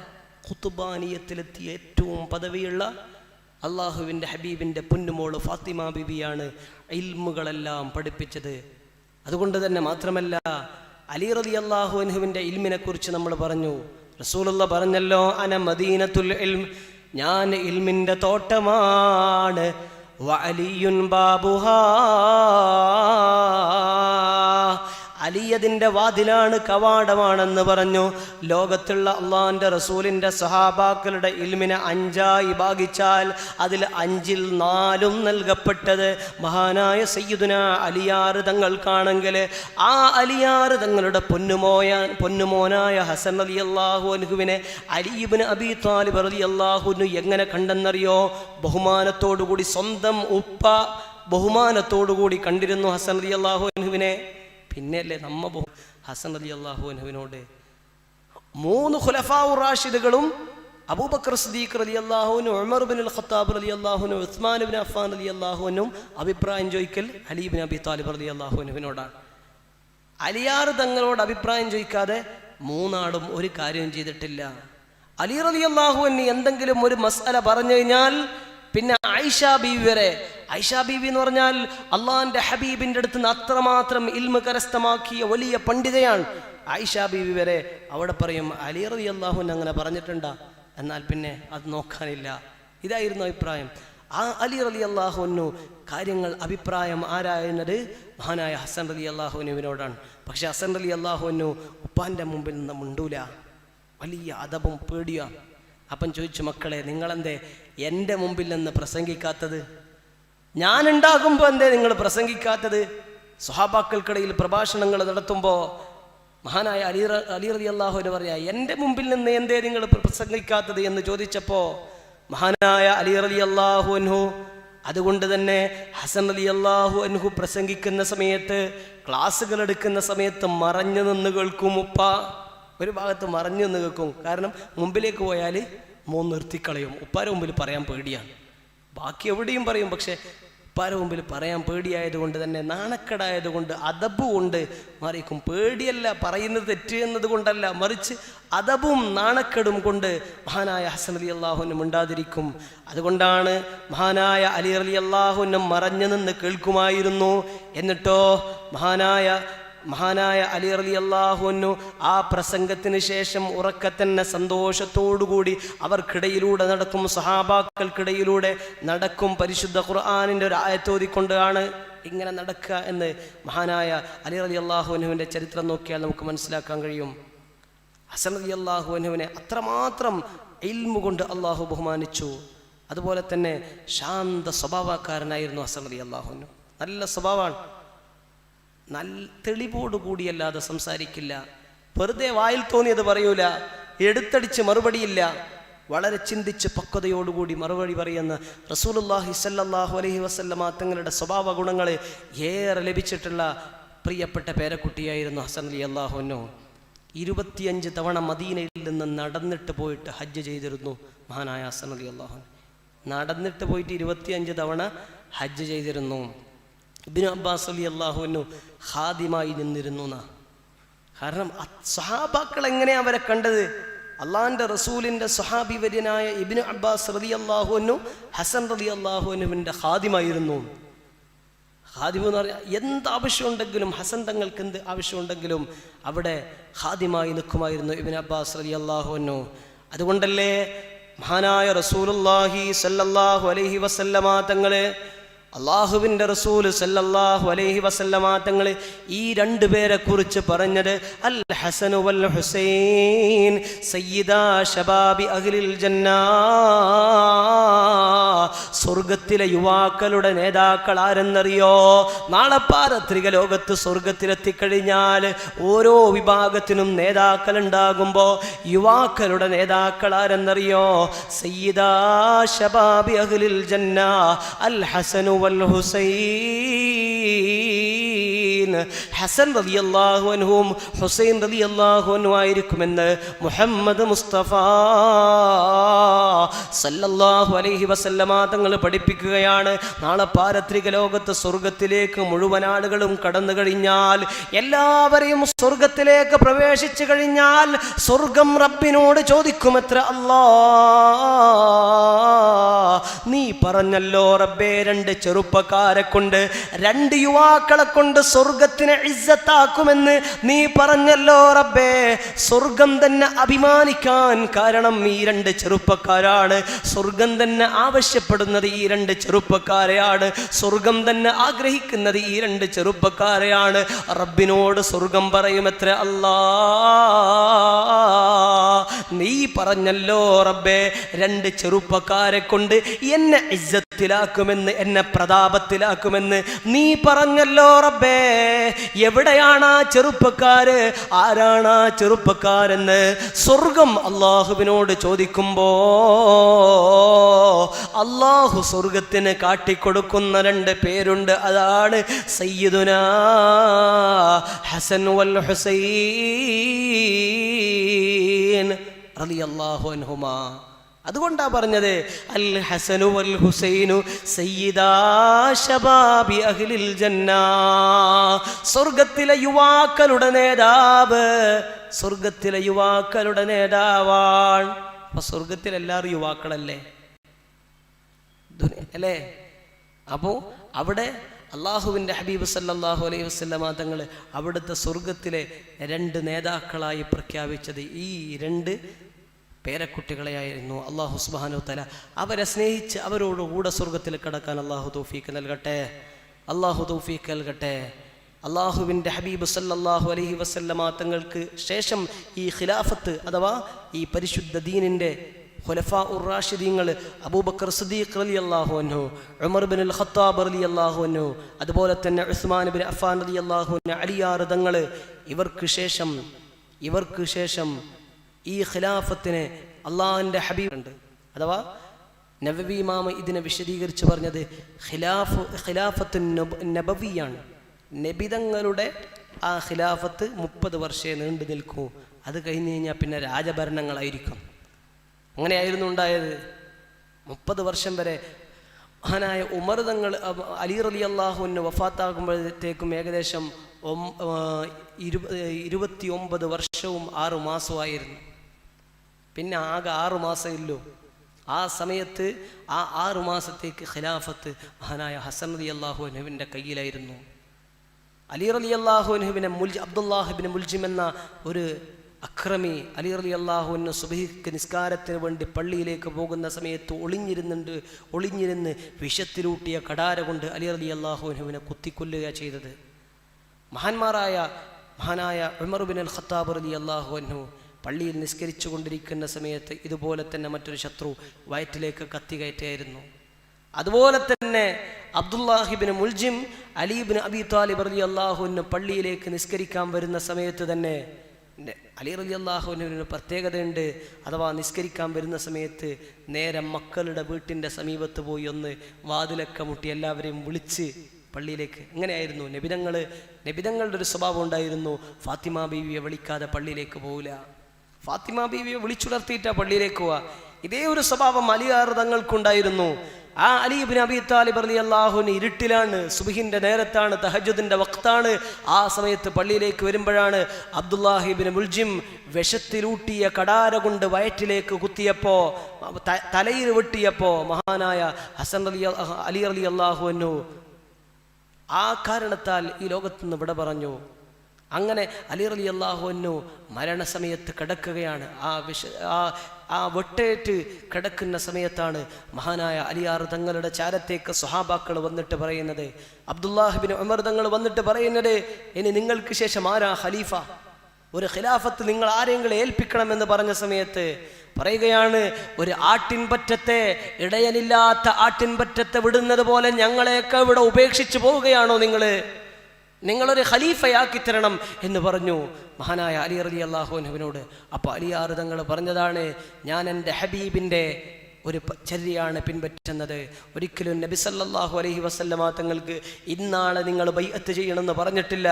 ഖുത്ബാനിയത്തിലെത്തിയ ഏറ്റവും പദവിയുള്ള അള്ളാഹുവിൻ്റെ ഹബീബിൻ്റെ പൊന്നുമോള് ഫാത്തിമ ബീവിയാണ് ഇൽമുകളെല്ലാം പഠിപ്പിച്ചത്. അതുകൊണ്ട് തന്നെ മാത്രമല്ല, അലി റളിയല്ലാഹു അൻഹുവിൻ്റെ ഇൽമിനെ കുറിച്ച് നമ്മൾ പറഞ്ഞു. റസൂലുള്ളാഹി പറഞ്ഞല്ലോ, അന മദീനത്തുൽ ഇൽം, ഞാൻ ഇൽമിൻ്റെ തോട്ടമാണ്. വഅലിയുൻ ബാബുഹാ, അലിയതിൻ്റെ വാതിലാണ്, കവാടമാണെന്ന് പറഞ്ഞു. ലോകത്തുള്ള അള്ളാഹിൻ്റെ റസൂലിൻ്റെ സഹാബാക്കളുടെ ഇൽമിനെ 5ആയി ഭാഗിച്ചാൽ അതിൽ 5ൽ 4 നൽകപ്പെട്ടത് മഹാനായ സയ്യിദുനാ അലിയാർ തങ്ങൾക്കാണെങ്കിൽ ആ അലിയാർ തങ്ങളുടെ പൊന്നുമോനായ ഹസൻ റളിയല്ലാഹു അൻഹുവിനെ അലി ഇബ്നു അബി ത്വാലിബ് റളിയല്ലാഹു അൻഹു എങ്ങനെ കണ്ടെന്നറിയോ? ബഹുമാനത്തോടുകൂടി, സ്വന്തം ഉപ്പ ബഹുമാനത്തോടുകൂടി കണ്ടിരുന്നു ഹസൻ റളിയല്ലാഹു അൻഹുവിനെ. പിന്നെയല്ലേ ഹസൻ റളിയല്ലാഹു അൻഹുവിനോട് 3 ഖുലഫാഉർ റാഷിദുകളും അബൂബക്കർ സിദ്ദീഖ് റളിയല്ലാഹു അൻഹു, ഉമർ ഇബ്നുൽ ഖത്താബ് റളിയല്ലാഹു അൻഹു, ഉസ്മാൻ ഇബ്നു അഫ്ഫാൻ റളിയല്ലാഹു അൻഹു അഭിപ്രായം ചോദിക്കൽ അലി ഇബ്നു അബി ത്വാലിബ് റളിയല്ലാഹു അൻഹുവിനോടാണ്. അലിയാർ തങ്ങളോട് അഭിപ്രായം ചോദിക്കാതെ 3 ആളും ഒരു കാര്യം ചെയ്തിട്ടില്ല. അലി റളിയല്ലാഹു അൻഹു എന്തെങ്കിലും ഒരു മസ്അല പറഞ്ഞു കഴിഞ്ഞാൽ പിന്നെ ആയിഷ ബീവി വരെ, ആയിഷ ബീവി എന്ന് പറഞ്ഞാൽ അള്ളാഹിൻ്റെ ഹബീബിൻ്റെ അടുത്ത് നിന്ന് അത്രമാത്രം ഇൽമ കരസ്ഥമാക്കിയ വലിയ പണ്ഡിതയാണ്. ആയിഷ ബീവി വരെ അവിടെ പറയും, അലി റളിയല്ലാഹു അൻഹു അങ്ങനെ പറഞ്ഞിട്ടുണ്ടാ? എന്നാൽ പിന്നെ അത് നോക്കാനില്ല. ഇതായിരുന്നു അഭിപ്രായം. ആ അലി റളിയല്ലാഹു അൻഹു കാര്യങ്ങൾ അഭിപ്രായം ആരായുന്നത് മഹാനായ ഹസൻ റളിയല്ലാഹുവിനോടാണ്. പക്ഷെ ഹസൻ റളിയല്ലാഹു അൻഹു ഉപ്പാൻ്റെ മുമ്പിൽ നിന്ന് മുണ്ടൂല, വലിയ അദബും പേടിയാ. അപ്പം ചോദിച്ചു, മക്കളെ നിങ്ങളെന്തേ എൻ്റെ മുമ്പിൽ നിന്ന് പ്രസംഗിക്കാത്തത്? ഞാനുണ്ടാകുമ്പോൾ എന്തേ നിങ്ങൾ പ്രസംഗിക്കാത്തത്? സ്വഹാബാക്കൾക്കിടയിൽ പ്രഭാഷണങ്ങൾ നടത്തുമ്പോൾ മഹാനായ അലി റളിയല്ലാഹു അൻഹു പറയാ, എൻ്റെ മുമ്പിൽ നിന്ന് എന്തേ നിങ്ങൾ പ്രസംഗിക്കാത്തത് എന്ന് ചോദിച്ചപ്പോൾ മഹാനായ അലി റളിയല്ലാഹു അൻഹു അതുകൊണ്ട് തന്നെ ഹസൻ റളിയല്ലാഹു അൻഹു പ്രസംഗിക്കുന്ന സമയത്ത്, ക്ലാസ്സുകൾ എടുക്കുന്ന സമയത്ത് മറഞ്ഞു നിന്ന് കേൾക്കും. ഉപ്പ ഒരു ഭാഗത്ത് മറഞ്ഞു നിന്ന് കേൾക്കും. കാരണം മുമ്പിലേക്ക് പോയാൽ നിർത്തിക്കളയും. ഉപ്പാരെ മുമ്പിൽ പറയാൻ പേടിയാണ്. ബാക്കി എവിടെയും പറയും, പക്ഷെ ഉപ്പാരെ മുമ്പിൽ പറയാൻ പേടിയായതുകൊണ്ട് തന്നെ, നാണക്കേടായതുകൊണ്ട്, അദബ് കൊണ്ട് മാറിക്കും. പേടിയല്ല, പറയുന്നത് തെറ്റ് എന്നത് കൊണ്ടല്ല, മറിച്ച് അദബും നാണക്കേടും കൊണ്ട് മഹാനായ ഹസൻ റളിയല്ലാഹു അൻഹു മിണ്ടാതിരിക്കും. അതുകൊണ്ടാണ് മഹാനായ അലി റളിയല്ലാഹു അൻഹു മറഞ്ഞു നിന്ന് കേൾക്കുമായിരുന്നു. എന്നിട്ടോ മഹാനായ അലി റളിയല്ലാഹു അൻഹു ആ പ്രസംഗത്തിന് ശേഷം ഉറക്കത്തന്നെ സന്തോഷത്തോടുകൂടി അവർക്കിടയിലൂടെ നടക്കും, സഹാബാക്കൾക്കിടയിലൂടെ നടക്കും. പരിശുദ്ധ ഖുർആനിൻ്റെ ഒരു ആയത്തോതിക്കൊണ്ടാണ് ഇങ്ങനെ നടക്കുക എന്ന് മഹാനായ അലി റളിയല്ലാഹു അൻഹുവിൻ്റെ ചരിത്രം നോക്കിയാൽ നമുക്ക് മനസ്സിലാക്കാൻ കഴിയും. ഹസൻ റളിയല്ലാഹു അൻഹുവിനെ അത്രമാത്രം ഇൽമു കൊണ്ട് അള്ളാഹു ബഹുമാനിച്ചു. അതുപോലെ തന്നെ ശാന്ത സ്വഭാവക്കാരനായിരുന്നു ഹസൻ റളിയല്ലാഹു അൻഹു. നല്ല സ്വഭാവമാണ്. നല്ല തെളിവോടുകൂടിയല്ലാതെ സംസാരിക്കില്ല, വെറുതെ വായിൽ തോന്നിയത് പറയൂല, എടുത്തടിച്ച് മറുപടിയില്ല, വളരെ ചിന്തിച്ച് പക്വതയോടുകൂടി മറുപടി പറയുന്ന റസൂലുള്ളാഹി സ്വല്ലല്ലാഹു അലൈഹി വസല്ലമ തങ്ങളുടെ സ്വഭാവ ഗുണങ്ങൾ ഏറെ ലഭിച്ചിട്ടുള്ള പ്രിയപ്പെട്ട പേരക്കുട്ടിയായിരുന്നു ഹസൻ റളിയല്ലാഹു അൻഹു. 25 തവണ മദീനയിൽ നിന്ന് നടന്നിട്ട് പോയിട്ട് ഹജ്ജ് ചെയ്തിരുന്നു മഹാനായ ഹസൻ റളിയല്ലാഹു അൻഹു. നടന്നിട്ട് പോയിട്ട് 25 തവണ ഹജ്ജ് ചെയ്തിരുന്നു. ഇബ്നു അബ്ബാസ് റളിയല്ലാഹു അൻഹു ഖാദിമായി നിന്നിരുന്നു. കാരണം സ്വഹാബാക്കൾ എങ്ങനെയാ അവരെ കണ്ടത്? അള്ളാഹിൻ്റെ റസൂലിൻ്റെ സ്വഹാബി വര്യനായ ഇബ്നു അബ്ബാസ് റളിയല്ലാഹു അൻഹു ഹസൻ റളിയല്ലാഹു അൻഹുവിൻ്റെ ഖാദിമായിരുന്നു. ഖാദിമ് എന്ന് പറഞ്ഞാൽ എന്ത് ആവശ്യമുണ്ടെങ്കിലും, ഹസൻ തങ്ങൾക്ക് എന്ത് ആവശ്യമുണ്ടെങ്കിലും അവിടെ ഖാദിമായി നിൽക്കുമായിരുന്നു ഇബ്നു അബ്ബാസ് റളിയല്ലാഹു അൻഹു. അതുകൊണ്ടല്ലേ മഹാനായ റസൂലുള്ളാഹി സ്വല്ലല്ലാഹു അലൈഹി വസല്ലമ തങ്ങളെ, അള്ളാഹുവിൻ്റെ റസൂൽ സല്ലല്ലാഹു അലൈഹി വസല്ലമ തങ്ങൾ ഈ രണ്ടുപേരെ കുറിച്ച് പറഞ്ഞത് അൽ ഹസനു വൽ ഹുസൈൻ സയ്യിദാ ശബാബി അഹ്ലിൽ ജന്നാ. സ്വർഗത്തിലെ യുവാക്കളുടെ നേതാക്കൾ ആരെന്നറിയോ? നാളെ പാരത്രിക ലോകത്ത് സ്വർഗത്തിലെത്തിക്കഴിഞ്ഞാൽ ഓരോ വിഭാഗത്തിനും നേതാക്കൾ ഉണ്ടാകുമ്പോൾ യുവാക്കളുടെ നേതാക്കൾ ആരെന്നറിയോ? സയ്യിദാ ശബാബി അഹ്ലിൽ ജന്നാ അൽ ഹസനു വൽ ഹുസൈൻ. ഹസൻ റളിയല്ലാഹു അൻഹും ഹുസൈൻ റളിയല്ലാഹു അൻഹു ആയിരിക്കുമെന്ന് മുഹമ്മദ് മുസ്തഫ സല്ലല്ലാഹു അലൈഹി വസല്ലമ തങ്ങൾ പഠിപ്പിക്കുകയാണ്. നാളെ പാരത്രിക ലോകത്ത് സ്വർഗത്തിലേക്ക് മുഴുവൻ ആളുകളും കടന്നു കഴിഞ്ഞാൽ, എല്ലാവരെയും സ്വർഗത്തിലേക്ക് പ്രവേശിച്ചു കഴിഞ്ഞാൽ സ്വർഗം റബ്ബിനോട് ചോദിക്കുമത്ര, അല്ലാ നീ പറഞ്ഞല്ലോ റബ്ബേ, 2 ചെറുപ്പക്കാരെ കൊണ്ട്, 2 യുവാക്കളെ കൊണ്ട് സ്വർഗത്തിനെ ഇസ്സത്താക്കുമെന്ന് നീ പറഞ്ഞല്ലോ റബ്ബേ. സ്വർഗം തന്നെ അഭിമാനിക്കാൻ കാരണം ഈ 2 ചെറുപ്പക്കാരാണ്. സ്വർഗം തന്നെ ആവശ്യപ്പെടുന്നത് ഈ 2 ചെറുപ്പക്കാരെയാണ്. സ്വർഗം തന്നെ ആഗ്രഹിക്കുന്നത് ഈ 2 ചെറുപ്പക്കാരെയാണ്. റബ്ബിനോട് സ്വർഗം പറയുമത്ര, അല്ലാ നീ പറഞ്ഞല്ലോ റബ്ബേ, 2 ചെറുപ്പക്കാരെ കൊണ്ട് എന്നെ ഇസ്സത്തിലാക്കുമെന്ന്, എന്നെ പ്രതാപത്തിലാക്കുമെന്ന് നീ പറഞ്ഞല്ലോ റബ്ബേ. എവിടെയാണ് ആ ചെറുപ്പക്കാര്? ആരാണ് ആ ചെറുപ്പക്കാരെന്ന് സ്വർഗം അള്ളാഹുവിനോട് ചോദിക്കുമ്പോ അള്ളാഹു സ്വർഗത്തിന് കാട്ടിക്കൊടുക്കുന്ന 2 പേരുണ്ട്. അതാണ് സയ്യിദുനാ ഹസൻ വൽ ഹുസൈൻ റളിയല്ലാഹു അൻഹുമാ. അതുകൊണ്ടാ പറഞ്ഞത് അൽ ഹസനു വൽ ഹുസൈനു സയ്യിദാ ശബാബി അഹ്ലിൽ ജന്നാ. സ്വർഗത്തിലെ യുവാക്കളുടെ നേതാവ്, സ്വർഗത്തിലെ യുവാക്കളുടെ നേതാവാണ്. അപ്പൊ സ്വർഗത്തിൽ എല്ലാവരും യുവാക്കളല്ലേ അല്ലേ? അപ്പോ അവിടെ അള്ളാഹുവിൻ്റെ ഹബീബ് സല്ലല്ലാഹു അലൈഹി വസല്ലമ തങ്ങൾ അവിടുത്തെ സ്വർഗത്തിലെ 2 നേതാക്കളായി പ്രഖ്യാപിച്ചത് ഈ 2 പേരക്കുട്ടികളെയായിരുന്നു. അല്ലാഹു സുബ്ഹാനഹു വ തആല അവരെ സ്നേഹിച്ച് അവരോട് കൂടെ സ്വർഗ്ഗത്തിൽ കടക്കാൻ അല്ലാഹു തൗഫീഖ് നൽകട്ടെ. അല്ലാഹു തൗഫീഖ് നൽകട്ടെ. അള്ളാഹുവിൻ്റെ ഹബീബ് സല്ലല്ലാഹു അലൈഹി വസല്ലമ തങ്ങൾക്ക് ശേഷം ഈ ഖിലാഫത്ത് അഥവാ ഈ പരിശുദ്ധ ദീനിൻ്റെ ഖുലഫാ ഉർ റാഷിദീങ്ങൾ അബൂബക്കർ സിദ്ദീഖ് റളിയല്ലാഹു അൻഹു, ഉമർ ഇബ്നുൽ ഖത്താബ് റളിയല്ലാഹു അൻഹു, അതുപോലെ തന്നെ ഉസ്മാൻ ഇബ്നു അഫ്ഫാൻ റളിയല്ലാഹു അൻഹു, അലിയാർ തങ്ങൾ, ഇവർക്ക് ശേഷം ഈ ഖിലാഫത്തിനെ അള്ളാഹുവിൻ്റെ ഹബീബ് ഉണ്ട്. അഥവാ നബവി ഇമാം ഇതിനെ വിശദീകരിച്ച് പറഞ്ഞത് ഖിലാഫത്ത് നബവിയാണ്. നബിതങ്ങളുടെ ആ ഖിലാഫത്ത് 30 വർഷേ നീണ്ടു നിൽക്കൂ. അത് കഴിഞ്ഞ് കഴിഞ്ഞാൽ പിന്നെ രാജഭരണങ്ങളായിരിക്കും. അങ്ങനെയായിരുന്നു ഉണ്ടായത്. 30 വർഷം വരെ മഹാനായ ഉമർ തങ്ങൾ അലി റളിയല്ലാഹു അൻഹു വഫാത്താകുമ്പോഴത്തേക്കും ഏകദേശം 29 വർഷവും 6 മാസമായിരുന്നു. പിന്നെ ആകെ 6 മാസമില്ലോ. ആ സമയത്ത് ആ 6 മാസത്തേക്ക് ഖിലാഫത്ത് മഹാനായ ഹസൻ റളിയല്ലാഹു അൻഹുവിൻ്റെ കയ്യിലായിരുന്നു. അലി റളിയല്ലാഹു അൻഹുവിനെ അബ്ദുല്ലാഹ് ഇബ്നു മുൽജിം എന്ന ഒരു അക്രമി അലി റളിയല്ലാഹു അൻഹു സുബ്ഹിക്ക് നിസ്കാരത്തിന് വേണ്ടി പള്ളിയിലേക്ക് പോകുന്ന സമയത്ത് ഒളിഞ്ഞിരുന്ന് വിഷത്തിലൂട്ടിയ കടാര കൊണ്ട് അലി റളിയല്ലാഹു അൻഹുവിനെ കുത്തിക്കൊല്ലുക ചെയ്തത്. മഹാനായ ഉമർ ഇബ്നുൽ ഖത്താബ് റളിയല്ലാഹു അൻഹു പള്ളിയിൽ നിസ്കരിച്ചു കൊണ്ടിരിക്കുന്ന സമയത്ത് ഇതുപോലെ തന്നെ മറ്റൊരു ശത്രു വയറ്റിലേക്ക് കത്തി കയറ്റിയായിരുന്നു. അതുപോലെ തന്നെ അബ്ദുല്ലാഹ് ഇബ്നു മുൽജിം അലി ഇബ്നു അബി ത്വാലിബ് റളിയല്ലാഹു അൻഹു പള്ളിയിലേക്ക് നിസ്കരിക്കാൻ വരുന്ന സമയത്ത് തന്നെ അലി റളിയല്ലാഹു അൻഹുവിന് പ്രത്യേകതയുണ്ട്. അഥവാ നിസ്കരിക്കാൻ വരുന്ന സമയത്ത് നേരെ മക്കളുടെ വീട്ടിൻ്റെ സമീപത്ത് പോയി ഒന്ന് വാതിലൊക്കെ മുട്ടി എല്ലാവരെയും വിളിച്ച് പള്ളിയിലേക്ക്. ഇങ്ങനെയായിരുന്നു നബിതങ്ങളുടെ ഒരു സ്വഭാവം ഉണ്ടായിരുന്നു. ഫാത്തിമ ബീവിയെ വിളിക്കാതെ പള്ളിയിലേക്ക് പോവില്ല. ഫാത്തിമ ബീവിയെ വിളിച്ചുണർത്തിയിട്ടാ പള്ളിയിലേക്ക് പോവുക. ഇതേ ഒരു സ്വഭാവം അലിയാർ തങ്ങൾക്കുണ്ടായിരുന്നു. ആ അലി ഇബ്നു അബി ത്വാലിബ് റളിയല്ലാഹു അൻഹു ഇരുട്ടിലാണ്, സുബ്ഹിന്റെ നേരത്താണ്, തഹജ്ജുദിന്റെ വക്താണ്. ആ സമയത്ത് പള്ളിയിലേക്ക് വരുമ്പോഴാണ് അബ്ദുല്ലാഹ് ഇബ്നു മുൽജിം വിഷത്തിലൂട്ടിയ കടാര കൊണ്ട് വയറ്റിലേക്ക് കുത്തിയപ്പോ, തലയിൽ വെട്ടിയപ്പോ മഹാനായ അലി റളിയല്ലാഹു അൻഹു ആ കാരണത്താൽ ഈ ലോകത്തുനിന്ന് വിട പറഞ്ഞു. അങ്ങനെ അലി റളിയല്ലാഹു അൻഹു മരണസമയത്ത് കിടക്കുകയാണ്. ആ വെട്ടേറ്റ് കിടക്കുന്ന സമയത്താണ് മഹാനായ അലിയാർ തങ്ങളുടെ ചാരത്തേക്ക് സ്വഹാബാക്കൾ വന്നിട്ട് പറയുന്നത്, അബ്ദുല്ലാഹ് ഇബ്നു ഉമർ തങ്ങൾ വന്നിട്ട് പറയുന്നത്, ഇനി നിങ്ങൾക്ക് ശേഷം ആരാ ഖലീഫ, ഒരു ഖിലാഫത്ത് നിങ്ങൾ ആരെങ്കിലും ഏൽപ്പിക്കണമെന്ന് പറഞ്ഞ സമയത്ത് പറയുകയാണ്, ഒരു ആട്ടിൻപറ്റത്തെ, ഇടയനില്ലാത്ത ആട്ടിൻപറ്റത്തെ വിടുന്നത് പോലെ ഞങ്ങളെയൊക്കെ ഇവിടെ ഉപേക്ഷിച്ച് പോവുകയാണോ നിങ്ങളൊരു ഖലീഫയാക്കി തരണം എന്ന് പറഞ്ഞു മഹാനായ അലി റളിയല്ലാഹു അൻഹുവിനോട്. അപ്പോൾ അലിയാർ തങ്ങൾ പറഞ്ഞതാണ്, ഞാൻ എൻ്റെ ഹബീബിൻ്റെ ഒരു ചര്യയാണ് പിൻപറ്റുന്നത്. ഒരിക്കലും നബി സല്ലല്ലാഹു അലൈഹി വസല്ലമ തങ്ങൾക്ക് ഇന്നാളെ നിങ്ങൾ ബൈഅത്ത് ചെയ്യണമെന്ന് പറഞ്ഞിട്ടില്ല.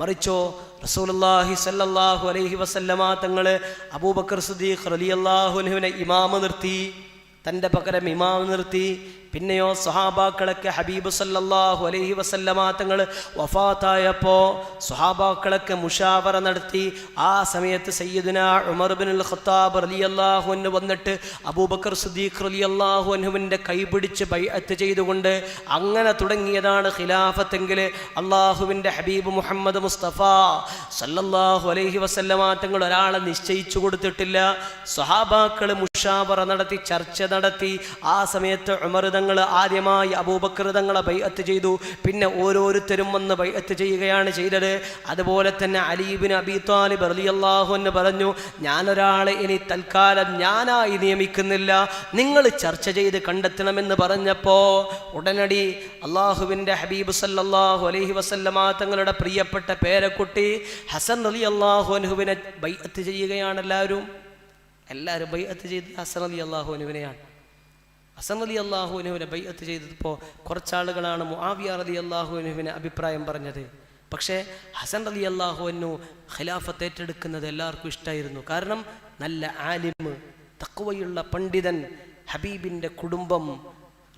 മറിച്ചോ റസൂലുള്ളാഹി സല്ലല്ലാഹു അലൈഹി വസല്ലമ തങ്ങൾ അബൂബക്കർ സിദ്ദീഖ് റളിയല്ലാഹു അൻഹുവിനെ ഇമാമ നിർത്തി, തൻ്റെ പകരം ഇമാം നിർത്തി. പിന്നെയോ സ്വഹാബാക്കളൊക്കെ ഹബീബ് സല്ലല്ലാഹു അലൈഹി വസല്ലമ തങ്ങൾ വഫാത്തായപ്പോൾ സ്വഹാബാക്കളൊക്കെ മുഷാവറ നടത്തി. ആ സമയത്ത് സയ്യിദുനാ ഉമർ ഇബ്നുൽ ഖത്താബ് റളിയല്ലാഹു അൻഹു വന്നിട്ട് അബൂബക്കർ സിദ്ദീഖ് റളിയല്ലാഹു അൻഹുവിൻ്റെ കൈപിടിച്ച് ബൈഅത്ത് ചെയ്തുകൊണ്ട് അങ്ങനെ തുടങ്ങിയതാണ് ഖിലാഫത്തെങ്കിൽ അള്ളാഹുവിൻ്റെ ഹബീബ് മുഹമ്മദ് മുസ്തഫ സല്ലല്ലാഹു അലൈഹി വസല്ലമ തങ്ങൾ ഒരാളെ നിശ്ചയിച്ചു കൊടുത്തിട്ടില്ല. സ്വഹാബാക്കൾ മുഷാവറ നടത്തി, ചർച്ച നടത്തി. ആ സമയത്ത് ഉമർ തങ്ങൾ ആദ്യമായി അബൂബക്കർ തങ്ങളെ ബൈഅത്ത് ചെയ്തു. പിന്നെ ഓരോരുത്തരും വന്ന് ബൈഅത്ത് ചെയ്യുകയാണ് ചെയ്തത്. അതുപോലെ തന്നെ അലി ഇബ്നു അബി ത്വാലിബ് റളിയല്ലാഹു അൻഹു പറഞ്ഞു, ഞാനൊരാളെ ഇനി തൽക്കാലം ഞാനായി നിയമിക്കുന്നില്ല, നിങ്ങൾ ചർച്ച ചെയ്ത് കണ്ടെത്തണമെന്ന് പറഞ്ഞപ്പോൾ ഉടനടി അള്ളാഹുവിൻ്റെ ഹബീബ് സല്ലല്ലാഹു അലൈഹി വസല്ലമ തങ്ങളുടെ പ്രിയപ്പെട്ട പേരക്കുട്ടി ഹസൻ റളിയല്ലാഹു അൻഹുവിനെ ബൈഅത്ത് ചെയ്യുകയാണ്. എല്ലാവരും ബൈഅത്ത് ചെയ്ത് ഹസൻ റളിയല്ലാഹു അൻഹുവിനെയാണ്. ഹസൻ റളിയല്ലാഹു അൻഹുവിനെ ബൈഅത്ത് ചെയ്തപ്പോൾ കുറച്ചാളുകളാണ് മുആവിയ റളിയല്ലാഹു അൻഹുവിനെ അഭിപ്രായം പറഞ്ഞത്. പക്ഷേ ഹസൻ റളിയല്ലാഹു അൻഹു ഖിലാഫത്ത് ഏറ്റെടുക്കുന്നത് എല്ലാവർക്കും ഇഷ്ടമായിരുന്നു. കാരണം നല്ല ആലിം, തഖ്വയുള്ള പണ്ഡിതൻ, ഹബീബിൻ്റെ കുടുംബം,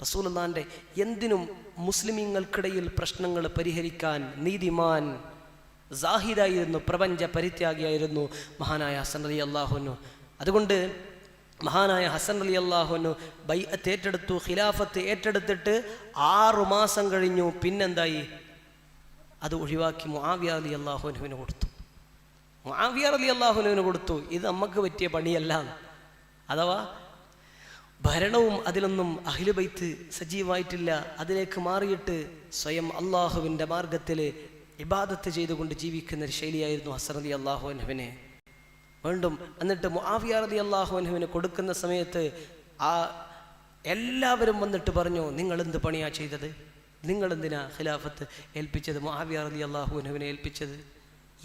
റസൂലുള്ളാഹിൻ്റെ എന്തിനും മുസ്ലിമീങ്ങൾക്കിടയിൽ പ്രശ്നങ്ങൾ പരിഹരിക്കാൻ നീതിമാൻ, സാഹിദായിരുന്നു, പ്രപഞ്ച പരിത്യാഗിയായിരുന്നു മഹാനായ ഹസൻ റളിയല്ലാഹു അൻഹു. അതുകൊണ്ട് മഹാനായ ഹസൻ റളിയല്ലാഹു അൻഹു ബൈഅത്ത് ഏറ്റെടുത്തു. ഖിലാഫത്ത് ഏറ്റെടുത്തിട്ട് 6 മാസം കഴിഞ്ഞു. പിന്നെന്തായി? അത് ഒഴിവാക്കി മുആവിയ റളിയല്ലാഹു അൻഹുവിന് കൊടുത്തു. ഇത് നമുക്ക് പറ്റിയ പണിയല്ല. അഥവാ ഭരണവും അതിലൊന്നും അഹ്ലു ബൈത്ത് സജീവമായിട്ടില്ല. അതിലേക്ക് മാറിയിട്ട് സ്വയം അള്ളാഹുവിൻ്റെ മാർഗത്തിൽ ഇബാദത്ത് ചെയ്തുകൊണ്ട് ജീവിക്കുന്ന ഒരു ശൈലിയായിരുന്നു ഹസൻ റളിയല്ലാഹു അൻഹുവിനെ. വീണ്ടും എന്നിട്ട് മുആവിയ റളിയല്ലാഹു അൻഹുവിന് കൊടുക്കുന്ന സമയത്ത് ആ എല്ലാവരും വന്നിട്ട് പറഞ്ഞു, നിങ്ങൾ എന്ത് പണിയാ ചെയ്തത്? നിങ്ങൾ എന്തിനാ ഖിലാഫത്ത് ഏൽപ്പിച്ചത്? മുആവിയ റളിയല്ലാഹു അൻഹുവിനെ ഏൽപ്പിച്ചത്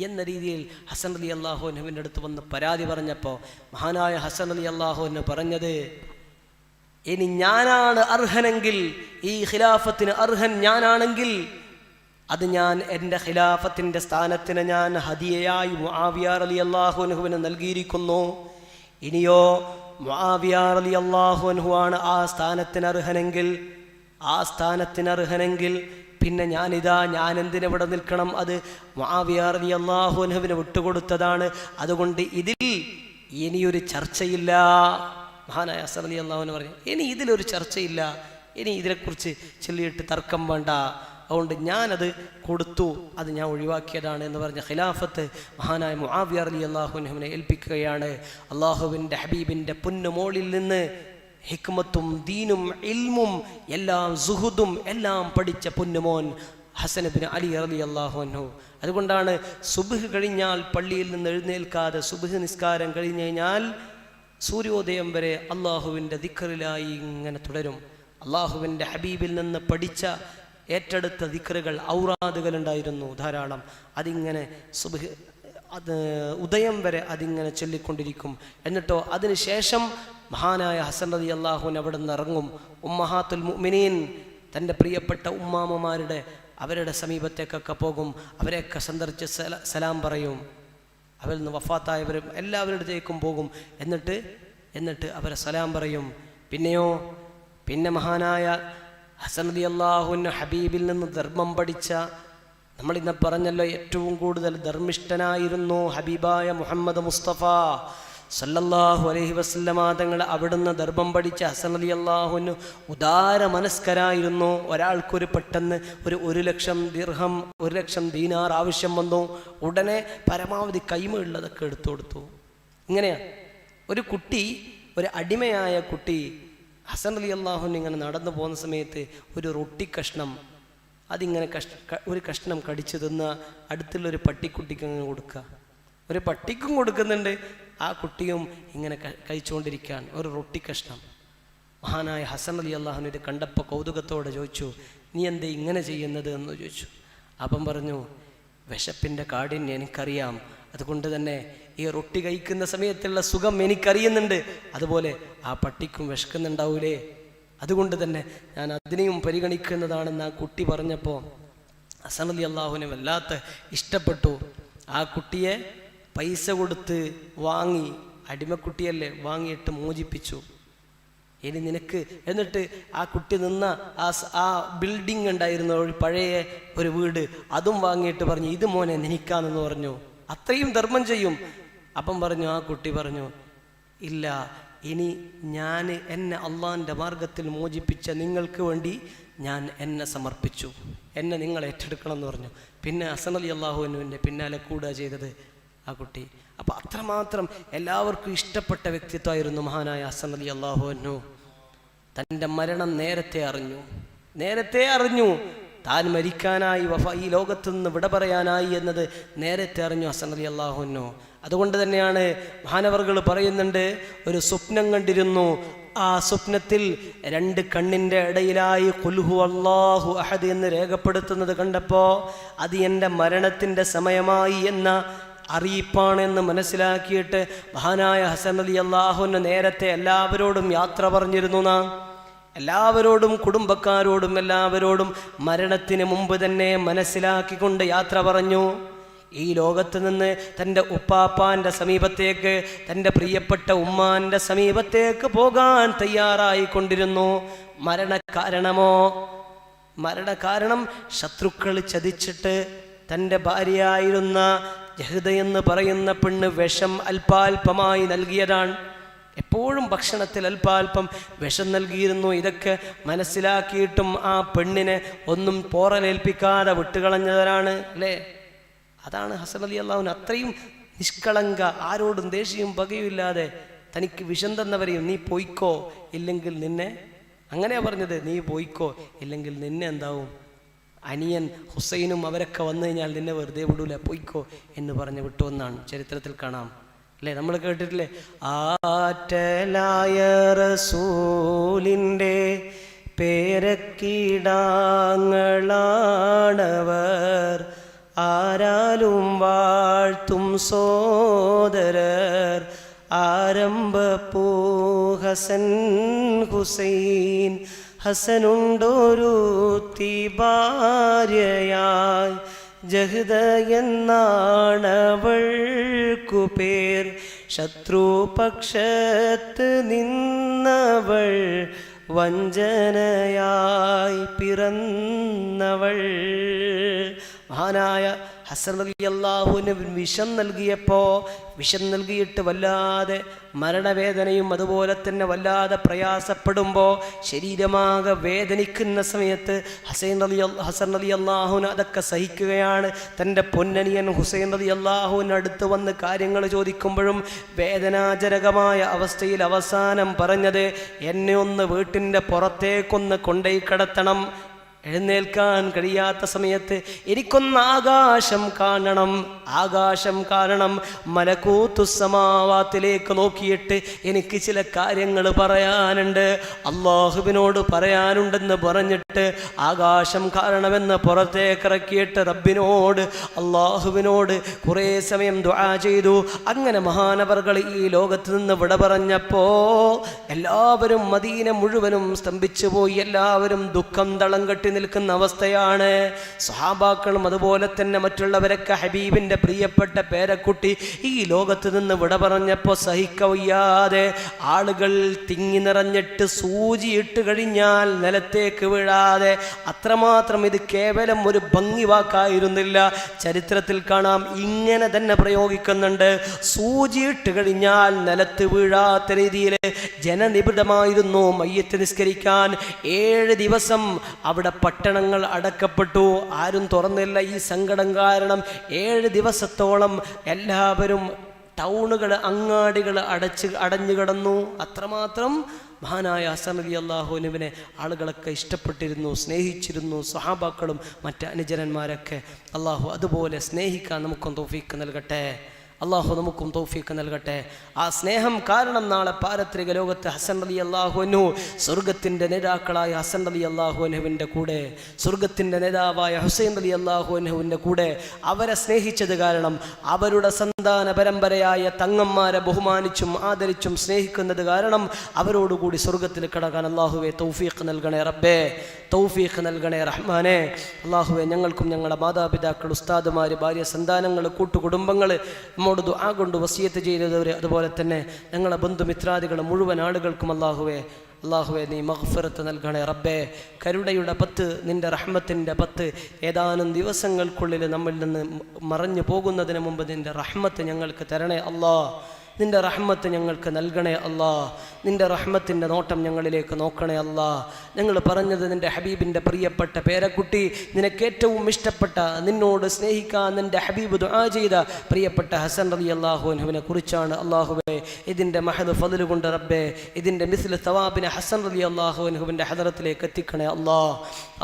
എന്ന രീതിയിൽ ഹസൻ റളിയല്ലാഹു അൻഹുവിൻ്റെ അടുത്ത് വന്ന് പരാതി പറഞ്ഞപ്പോൾ മഹാനായ ഹസൻ റളിയല്ലാഹു അൻഹു പറഞ്ഞത്, ഇനി ഞാനാണ് അർഹനെങ്കിൽ, ഈ ഖിലാഫത്തിന് അർഹൻ ഞാനാണെങ്കിൽ അത് ഞാൻ എൻ്റെ ഖിലാഫത്തിൻ്റെ സ്ഥാനത്തിന് ഞാൻ ഹദിയയായി മുആവിയ റളിയല്ലാഹു അൻഹുവിന് നൽകിയിരിക്കുന്നു. ഇനിയോ മുആവിയ റളിയല്ലാഹു അൻഹു ആണ് ആ സ്ഥാനത്തിന് അർഹനെങ്കിൽ പിന്നെ ഞാൻ എന്തിനെവിടെ നിൽക്കണം? അത് മുആവിയ റളിയല്ലാഹു അൻഹുവിന് വിട്ടുകൊടുത്തതാണ്. അതുകൊണ്ട് ഇതിൽ ഇനിയൊരു ചർച്ചയില്ല. മഹാനായ ഹസൻ റളിയല്ലാഹു അൻഹു പറഞ്ഞു, ഇനി ഇതിലൊരു ചർച്ചയില്ല, ഇനി ഇതിനെക്കുറിച്ച് ചൊല്ലിയിട്ട് തർക്കം വേണ്ട, അതുകൊണ്ട് ഞാനത് കൊടുത്തു, അത് ഞാൻ ഒഴിവാക്കിയതാണ് എന്ന് പറഞ്ഞ ഖിലാഫത്ത് മഹാനായ മുആവിയ റളിയല്ലാഹു അൻഹുവിനെ ഏൽപ്പിക്കുകയാണ്. അള്ളാഹുവിൻ്റെ ഹബീബിൻ്റെ പൊന്നുമോളിൽ നിന്ന് ഹിക്മത്തും ദീനും ഇൽമും എല്ലാം സുഹുദും എല്ലാം പഠിച്ച പൊന്നുമോൻ ഹസൻ ഇബ്നു അലി റളിയല്ലാഹു അൻഹു. അതുകൊണ്ടാണ് സുബ്ഹ് കഴിഞ്ഞാൽ പള്ളിയിൽ നിന്ന് എഴുന്നേൽക്കാതെ സുബ്ഹ് നിസ്കാരം കഴിഞ്ഞ് കഴിഞ്ഞാൽ സൂര്യോദയം വരെ അള്ളാഹുവിൻ്റെ ദിക്റിലായി ഇങ്ങനെ തുടരും. അള്ളാഹുവിൻ്റെ ഹബീബിൽ നിന്ന് പഠിച്ച ഏറ്റെടുത്ത ദിക്റുകൾ, ഔറാദുകൾ ഉണ്ടായിരുന്നു ധാരാളം. അതിങ്ങനെ സുബ്ഹ് ഉദയം വരെ അതിങ്ങനെ ചൊല്ലിക്കൊണ്ടിരിക്കും. എന്നിട്ടോ അതിനുശേഷം മഹാനായ ഹസൻ റളിയല്ലാഹു അൻഹു അവിടെ നിന്ന് ഇറങ്ങും. ഉമ്മഹാത്തുൽ മുഅ്മിനീൻ, തൻ്റെ പ്രിയപ്പെട്ട ഉമ്മാമ്മമാരുടെ അവരുടെ സമീപത്തേക്കൊക്കെ പോകും. അവരെയൊക്കെ സന്ദർശിച്ച് സലാം പറയും. അവരിൽ നിന്ന് വഫാത്തായവരും എല്ലാവരുടെയും പോകും. എന്നിട്ട് അവരെ സലാം പറയും. പിന്നെ മഹാനായ ഹസൻ റളിയല്ലാഹു അൻഹു ഹബീബിൽ നിന്ന് ധർമ്മം പഠിച്ച, നമ്മളിന്ന് പറഞ്ഞല്ലോ ഏറ്റവും കൂടുതൽ ധർമ്മിഷ്ഠനായിരുന്നു ഹബീബായ മുഹമ്മദ് മുസ്തഫ സല്ലല്ലാഹു അലൈഹി വസല്ലമ തങ്ങൾ. അവിടുന്ന് ധർമ്മം പഠിച്ച ഹസൻ റളിയല്ലാഹു അൻഹു ഉദാര മനസ്കരായിരുന്നു. ഒരാൾക്കൊരു പെട്ടെന്ന് ഒരു 1,00,000 ദിർഹം 1,00,000 ദീനാർ ആവശ്യം വന്നു, ഉടനെ പരമാവധി കൈമ ഉള്ളതൊക്കെ എടുത്തു കൊടുത്തു. ഇങ്ങനെയാണ് ഒരു അടിമയായ കുട്ടി ഹസൻ റളിയല്ലാഹു അൻഹു ഇങ്ങനെ നടന്നു പോകുന്ന സമയത്ത് ഒരു റൊട്ടി കഷ്ണം അതിങ്ങനെ ഒരു കഷ്ണം കടിച്ചു തിന്ന അടുത്തുള്ളൊരു പട്ടിക്കുട്ടിക്ക് അങ്ങനെ കൊടുക്കുക. ഒരു പട്ടിക്കും കൊടുക്കുന്നുണ്ട്, ആ കുട്ടിയും ഇങ്ങനെ കഴിച്ചുകൊണ്ടിരിക്കുകയാണ് ഒരു റൊട്ടി കഷ്ണം. മഹാനായ ഹസൻ റളിയല്ലാഹു അൻഹു ഇത് കണ്ടപ്പോൾ കൗതുകത്തോടെ ചോദിച്ചു, നീ എന്തേ ഇങ്ങനെ ചെയ്യുന്നത് എന്ന് ചോദിച്ചു. അപ്പം പറഞ്ഞു, വിശപ്പിൻ്റെ കാഠിന്യം എനിക്കറിയാം, അതുകൊണ്ട് തന്നെ ഈ റൊട്ടി കഴിക്കുന്ന സമയത്തുള്ള സുഖം എനിക്കറിയുന്നുണ്ട്, അതുപോലെ ആ പട്ടിക്കും വിശക്കുന്നുണ്ടാവൂലേ, അതുകൊണ്ട് തന്നെ ഞാൻ അതിനെയും പരിഗണിക്കുന്നതാണെന്ന് ആ കുട്ടി പറഞ്ഞപ്പോൾ ഹസൻ റളിയല്ലാഹു അൻഹു വല്ലാത്ത ഇഷ്ടപ്പെട്ടു. ആ കുട്ടിയെ പൈസ കൊടുത്ത് വാങ്ങി, അടിമക്കുട്ടിയല്ലേ, വാങ്ങിയിട്ട് മോചിപ്പിച്ചു. ഇനി നിനക്ക്, എന്നിട്ട് ആ കുട്ടി നിന്ന ആ ബിൽഡിംഗ് ഉണ്ടായിരുന്ന ഒരു പഴയ ഒരു വീട് അതും വാങ്ങിയിട്ട് പറഞ്ഞു, ഇത് മോനെ നിനക്കാണെന്ന് പറഞ്ഞു. അത്രയും ധർമ്മം ചെയ്യും. അപ്പം പറഞ്ഞു, ആ കുട്ടി പറഞ്ഞു, ഇല്ല, ഇനി എന്നെ അള്ളാഹിൻ്റെ മാർഗത്തിൽ മോചിപ്പിച്ച നിങ്ങൾക്ക് വേണ്ടി ഞാൻ എന്നെ സമർപ്പിച്ചു, എന്നെ നിങ്ങൾ ഏറ്റെടുക്കണം എന്ന് പറഞ്ഞു. പിന്നെ ഹസൻ റളിയല്ലാഹു അൻഹുവിൻ്റെ പിന്നാലെ കൂടുക ചെയ്തത് ആ കുട്ടി. അപ്പം അത്രമാത്രം എല്ലാവർക്കും ഇഷ്ടപ്പെട്ട വ്യക്തിത്വമായിരുന്നു മഹാനായ ഹസൻ റളിയല്ലാഹു അൻഹു. തൻ്റെ മരണം നേരത്തെ അറിഞ്ഞു. താൻ മരിക്കാനായി, ഈ ലോകത്ത് നിന്ന് വിട പറയാനായി എന്നത് നേരത്തെ അറിഞ്ഞു ഹസൻ റളിയല്ലാഹു അൻഹു. അതുകൊണ്ട് തന്നെയാണ് മഹാനവർകൾ പറയുന്നുണ്ട്, ഒരു സ്വപ്നം കണ്ടിരുന്നു. ആ സ്വപ്നത്തിൽ 2 കണ്ണിൻ്റെ ഇടയിലായി ഖുൽ ഹുവല്ലാഹു അഹദ് എന്ന് രേഖപ്പെടുത്തുന്നത് കണ്ടപ്പോൾ അത് എൻ്റെ മരണത്തിൻ്റെ സമയമായി എന്ന അറിയിപ്പാണെന്ന് മനസ്സിലാക്കിയിട്ട് മഹാനായ ഹസൻ റളിയല്ലാഹു അൻഹു നേരത്തെ എല്ലാവരോടും യാത്ര പറഞ്ഞിരുന്നു. എല്ലാവരോടും, കുടുംബക്കാരോടും എല്ലാവരോടും മരണത്തിന് മുമ്പ് തന്നെ മനസ്സിലാക്കിക്കൊണ്ട് യാത്ര പറഞ്ഞു. ഈ ലോകത്ത് നിന്ന് തൻ്റെ ഉപ്പാപ്പാൻ്റെ സമീപത്തേക്ക്, തൻ്റെ പ്രിയപ്പെട്ട ഉമ്മാൻ്റെ സമീപത്തേക്ക് പോകാൻ തയ്യാറായിക്കൊണ്ടിരുന്നു. മരണകാരണം ശത്രുക്കൾ ചതിച്ചിട്ട് തൻ്റെ ഭാര്യയായിരുന്ന ജഹ്ദ എന്ന് പറയുന്ന പെണ്ണ് വിഷം അല്പാൽപമായി നൽകിയതാണ്. എപ്പോഴും ഭക്ഷണത്തിൽ അല്പാൽപ്പം വിഷം നൽകിയിരുന്നു. ഇതൊക്കെ മനസ്സിലാക്കിയിട്ടും ആ പെണ്ണിനെ ഒന്നും പോറലേൽപ്പിക്കാതെ വിട്ടുകളഞ്ഞവരാണ് അല്ലേ. അതാണ് ഹസൻ റളിയല്ലാഹു അൻഹു. അത്രയും നിഷ്കളങ്ക, ആരോടും ദേഷ്യവും പകയുമില്ലാതെ തനിക്ക് വിഷം തന്നവരെയും നീ പോയിക്കോ, ഇല്ലെങ്കിൽ നിന്നെ, അങ്ങനെയാ പറഞ്ഞത്, നീ പോയിക്കോ ഇല്ലെങ്കിൽ നിന്നെ എന്താവും, അനിയൻ ഹുസൈനും അവരൊക്കെ വന്നു കഴിഞ്ഞാൽ നിന്നെ വെറുതെ വിടൂല, പോയിക്കോ എന്ന് പറഞ്ഞ് വിട്ടുവെന്നാണ് ചരിത്രത്തിൽ കാണാം. അല്ലേ, നമ്മൾ കേട്ടിട്ടില്ലേ, ആറ്റലായ റസൂലിൻ്റെ പേരക്കിടാങ്ങളാണവർ, ആരാലും വാഴ്ത്തും സോദരർ, ആരംഭപ്പൂ ഹസൻ ഹുസൈൻ, ഹസനുണ്ടൊരുത്തി ഭാര്യയായി, ജഹ്ദ എന്നാണവൾക്കു പേർ, ശത്രുപക്ഷത്ത് നിന്നവൾ, വഞ്ചനയായി പിറന്നവൾ. മഹാനായ ഹസൻ റളിയല്ലാഹുവിന് വിഷം നൽകിയിട്ട് വല്ലാതെ മരണവേദനയും അതുപോലെ തന്നെ വല്ലാതെ പ്രയാസപ്പെടുമ്പോൾ, ശരീരമാകെ വേദനിക്കുന്ന സമയത്ത് ഹസൻ റളിയല്ലാഹുവിന് അതൊക്കെ സഹിക്കുകയാണ്. തൻ്റെ പൊന്നനിയൻ ഹുസൈൻ റളിയല്ലാഹുവിന് അടുത്ത് വന്ന് കാര്യങ്ങൾ ചോദിക്കുമ്പോഴും വേദനാജനകമായ അവസ്ഥയിൽ അവസാനം പറഞ്ഞത്, എന്നെ ഒന്ന് വീട്ടിൻ്റെ പുറത്തേക്കൊന്ന് കൊണ്ടുപോയി കിടത്തണം, എഴുന്നേൽക്കാൻ കഴിയാത്ത സമയത്ത് എനിക്കൊന്ന് ആകാശം കാണണം, മലകൂത്തുസ്സമാവാത്തിലേക്ക് നോക്കിയിട്ട് എനിക്ക് ചില കാര്യങ്ങൾ പറയാനുണ്ട്, അള്ളാഹുവിനോട് പറയാനുണ്ടെന്ന് പറഞ്ഞിട്ട് ആകാശം കാണണമെന്ന് പുറത്തേക്കിറക്കിയിട്ട് അള്ളാഹുവിനോട് കുറേ സമയം ദുആ ചെയ്തു. അങ്ങനെ മഹാനവർകൾ ഈ ലോകത്ത് നിന്ന് വിട പറഞ്ഞപ്പോ എല്ലാവരും, മദീന മുഴുവനും സ്തംഭിച്ചു പോയി. എല്ലാവരും ദുഃഖം തളം കെട്ടി നിൽക്കുന്ന അവസ്ഥയാണ്. സ്വഹാബാക്കളും അതുപോലെ തന്നെ മറ്റുള്ളവരൊക്കെ ഹബീബിന്റെ പ്രിയപ്പെട്ട പേരക്കുട്ടി ഈ ലോകത്ത് നിന്ന് വിട പറഞ്ഞപ്പോൾ സഹിക്കവയ്യാതെ ആളുകൾ തിങ്ങി നിറഞ്ഞിട്ട് സൂചിയിട്ട് കഴിഞ്ഞാൽ നിലത്തേക്ക് വീഴാതെ, അത്രമാത്രം ഇത് കേവലം ഒരു ഭംഗി വാക്കായിരുന്നില്ല. ചരിത്രത്തിൽ കാണാം, ഇങ്ങനെ തന്നെ പ്രയോഗിക്കുന്നുണ്ട്. സൂചിയിട്ട് കഴിഞ്ഞാൽ നിലത്ത് വീഴാത്ത രീതിയിൽ ജനനിബിഡമായിരുന്നു മയ്യത്ത് നിസ്കരിക്കാൻ. 7 ദിവസം അവിടെ പട്ടണങ്ങൾ അടക്കപ്പെട്ടു, ആരും തുറന്നില്ല. ഈ സങ്കടം കാരണം 7 ദിവസത്തോളം എല്ലാവരും ടൗണുകൾ, അങ്ങാടികൾ അടഞ്ഞു കിടന്നു. അത്രമാത്രം മഹാനായ ഹസൻ റളിയല്ലാഹുവിനെ ആളുകളൊക്കെ ഇഷ്ടപ്പെട്ടിരുന്നു, സ്നേഹിച്ചിരുന്നു. സ്വഹാബാക്കളും മറ്റ് അനുചരന്മാരൊക്കെ. അള്ളാഹു അതുപോലെ സ്നേഹിക്കാൻ നമുക്കും തൗഫീഖ് നൽകട്ടെ. അള്ളാഹു നമുക്കും തൗഫീഖ് നൽകട്ടെ. ആ സ്നേഹം കാരണം നാളെ പാരത്രിക ലോകത്ത് ഹസൻ റളിയല്ലാഹു അൻഹു സ്വർഗത്തിൻ്റെ നേതാക്കളായ ഹസൻ റളിയല്ലാഹു അൻഹുവിൻ്റെ കൂടെ, സ്വർഗത്തിൻ്റെ നേതാവായ ഹുസൈൻ റളിയല്ലാഹു അൻഹുവിൻ്റെ കൂടെ അവരെ സ്നേഹിച്ചത് കാരണം, അവരുടെ സന്താന പരമ്പരയായ തങ്ങന്മാരെ ബഹുമാനിച്ചും ആദരിച്ചും സ്നേഹിക്കുന്നത് കാരണം അവരോടുകൂടി സ്വർഗത്തിൽ കടക്കാൻ അള്ളാഹുവെ തൗഫീഖ് നൽകണേ റബ്ബേ, തൗഫീഖ് നൽകണേ റഹ്മാനെ. അള്ളാഹുവെ ഞങ്ങൾക്കും ഞങ്ങളുടെ മാതാപിതാക്കൾ, ഉസ്താദുമാർ, ഭാര്യ, സന്താനങ്ങൾ, കൂട്ടുകുടുംബങ്ങൾ, നമ്മോട് ദുആ കൊണ്ട് വസിയത്ത് ചെയ്തവർ, അതുപോലെ തന്നെ ഞങ്ങളുടെ ബന്ധുമിത്രാദികൾ മുഴുവൻ ആളുകൾക്കും അള്ളാഹുവെ നീ മഗ്ഫിറത്ത് നൽകണേ റബ്ബേ. കരുണയുടെ 10, നിൻ്റെ റഹ്മത്തിൻ്റെ 10 ഏതാനും ദിവസങ്ങൾക്കുള്ളിൽ നമ്മിൽ നിന്ന് മറഞ്ഞു പോകുന്നതിന് മുമ്പ് നിൻ്റെ റഹ്മത്ത് ഞങ്ങൾക്ക് തരണേ അല്ലാഹ്. നിൻ്റെ റഹ്മത്ത് ഞങ്ങൾക്ക് നൽകണേ അല്ലാഹ്. നിൻ്റെ റഹ്മത്തിൻ്റെ നോട്ടം ഞങ്ങളിലേക്ക് നോക്കണേ അല്ലാഹ്. ഞങ്ങൾ പറഞ്ഞത് നിൻ്റെ ഹബീബിൻ്റെ പ്രിയപ്പെട്ട പേരക്കുട്ടി, നിനക്ക് ഏറ്റവും ഇഷ്ടപ്പെട്ട, നിന്നോട് സ്നേഹിക്കാൻ നിൻ്റെ ഹബീബ് ദുആ ചെയ്ത പ്രിയപ്പെട്ട ഹസൻ റളിയല്ലാഹു അൻഹുവിനെ കുറിച്ചാണ്. അല്ലാഹുവേ, ഇതിൻ്റെ മഹദ് ഫദ്ൽ കൊണ്ട് റബ്ബേ, ഇതിൻ്റെ മിസ്ൽ തവാബിനെ ഹസൻ റളിയല്ലാഹു അൻഹുവിൻ്റെ ഹദറത്തിലേക്ക് എത്തിക്കണേ അല്ലാഹ്.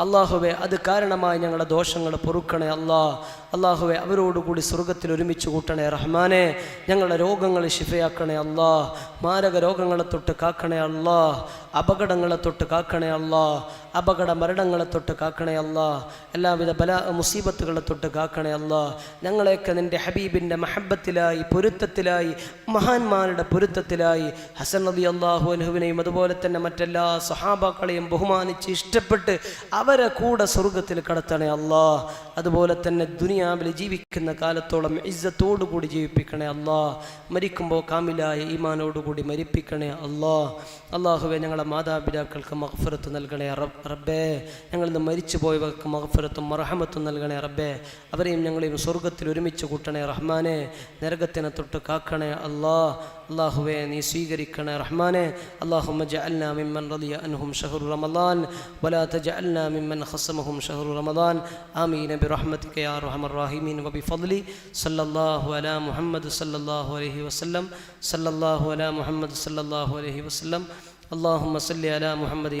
അല്ലാഹുവേ, അത് കാരണമായി ഞങ്ങളുടെ ദോഷങ്ങൾ പൊറുക്കണേ അല്ലാഹ്. അല്ലാഹുവേ, അവരോടുകൂടി സ്വർഗത്തിൽ ഒരുമിച്ച് കൂട്ടണേ റഹ്മാനെ. ഞങ്ങളുടെ രോഗങ്ങൾ ശിഫയാക്കണേ അല്ലാഹ്. മാരക രോഗങ്ങളെ തൊട്ട് കാക്കണേ അല്ലാഹ്. അപകടങ്ങളെ തൊട്ട് കാക്കണേ അല്ലാഹ്. അപകട മരണങ്ങളെ തൊട്ട് കാക്കണേ അല്ലാഹ്. എല്ലാവിധ മുസീബത്തുകളെ തൊട്ട് കാക്കണേ അല്ലാഹ്. ഞങ്ങളെയൊക്കെ നിൻ്റെ ഹബീബിൻ്റെ മഹബത്തിലായി, പൊരുത്തത്തിലായി, മഹാന്മാരുടെ പൊരുത്തത്തിലായി ഹസൻ റളിയല്ലാഹു അൻഹുവിനെയും അതുപോലെ തന്നെ മറ്റെല്ലാ സ്വഹാബാക്കളെയും ബഹുമാനിച്ച് ഇഷ്ടപ്പെട്ട് അവരെ കൂടെ സ്വർഗത്തിൽ കടത്തണേ അല്ലാഹ്. അതുപോലെ തന്നെ ദുനിയാവിൽ ജീവിക്കുന്ന കാലത്തോളം ഇസ്സത്തോടുകൂടി ജീവിപ്പിക്കണേ അല്ലാഹ്. മരിക്കുമ്പോൾ കാമിലായ ഈമാനോടുകൂടി മരിപ്പിക്കണേ അല്ലാഹ്. അല്ലാഹുവേ, ഞങ്ങളുടെ മാതാപിതാക്കൾക്ക് മഗ്ഫിറത്ത് നൽകണേ റബ്ബേ. ഞങ്ങളിൽ നിന്ന് മരിച്ചു പോയവർക്ക് മഗ്ഫിറത്തും മർഹമത്തും നൽകണേ റബ്ബേ. അവരെയും ഞങ്ങളെയും സ്വർഗത്തിൽ ഒരുമിച്ച് കൂട്ടണേ റഹ്മാനെ. നരകത്തിനെ തൊട്ട് കാക്കണേ അല്ലാഹ്. അല്ലാഹുവേ നീ സ്വീകരിക്കണേ റഹ്മാനെ. അല്ലാഹുമ്മ ജഅൽനാ മിമ്മൻ റളിയ അൻഹും ശഹ്റു റമളാൻ വലാ തജഅൽനാ മിമ്മൻ ഖസമഹും ശഹ്റു റമളാൻ. ആമീൻ ബിറഹ്മതിക യാ അർഹമർ റഹീമീൻ വബിഫദ്ലി സല്ലല്ലാഹു അലാ മുഹമ്മദ് സല്ലല്ലാഹു അലൈഹി വസല്ലം സല്ലല്ലാഹു അലാ മുഹമ്മദ് സല്ലല്ലാഹു അലൈഹി വസല്ലം. അല്ലാഹുമ്മ സല്ലി അലാ മുഹമ്മദ്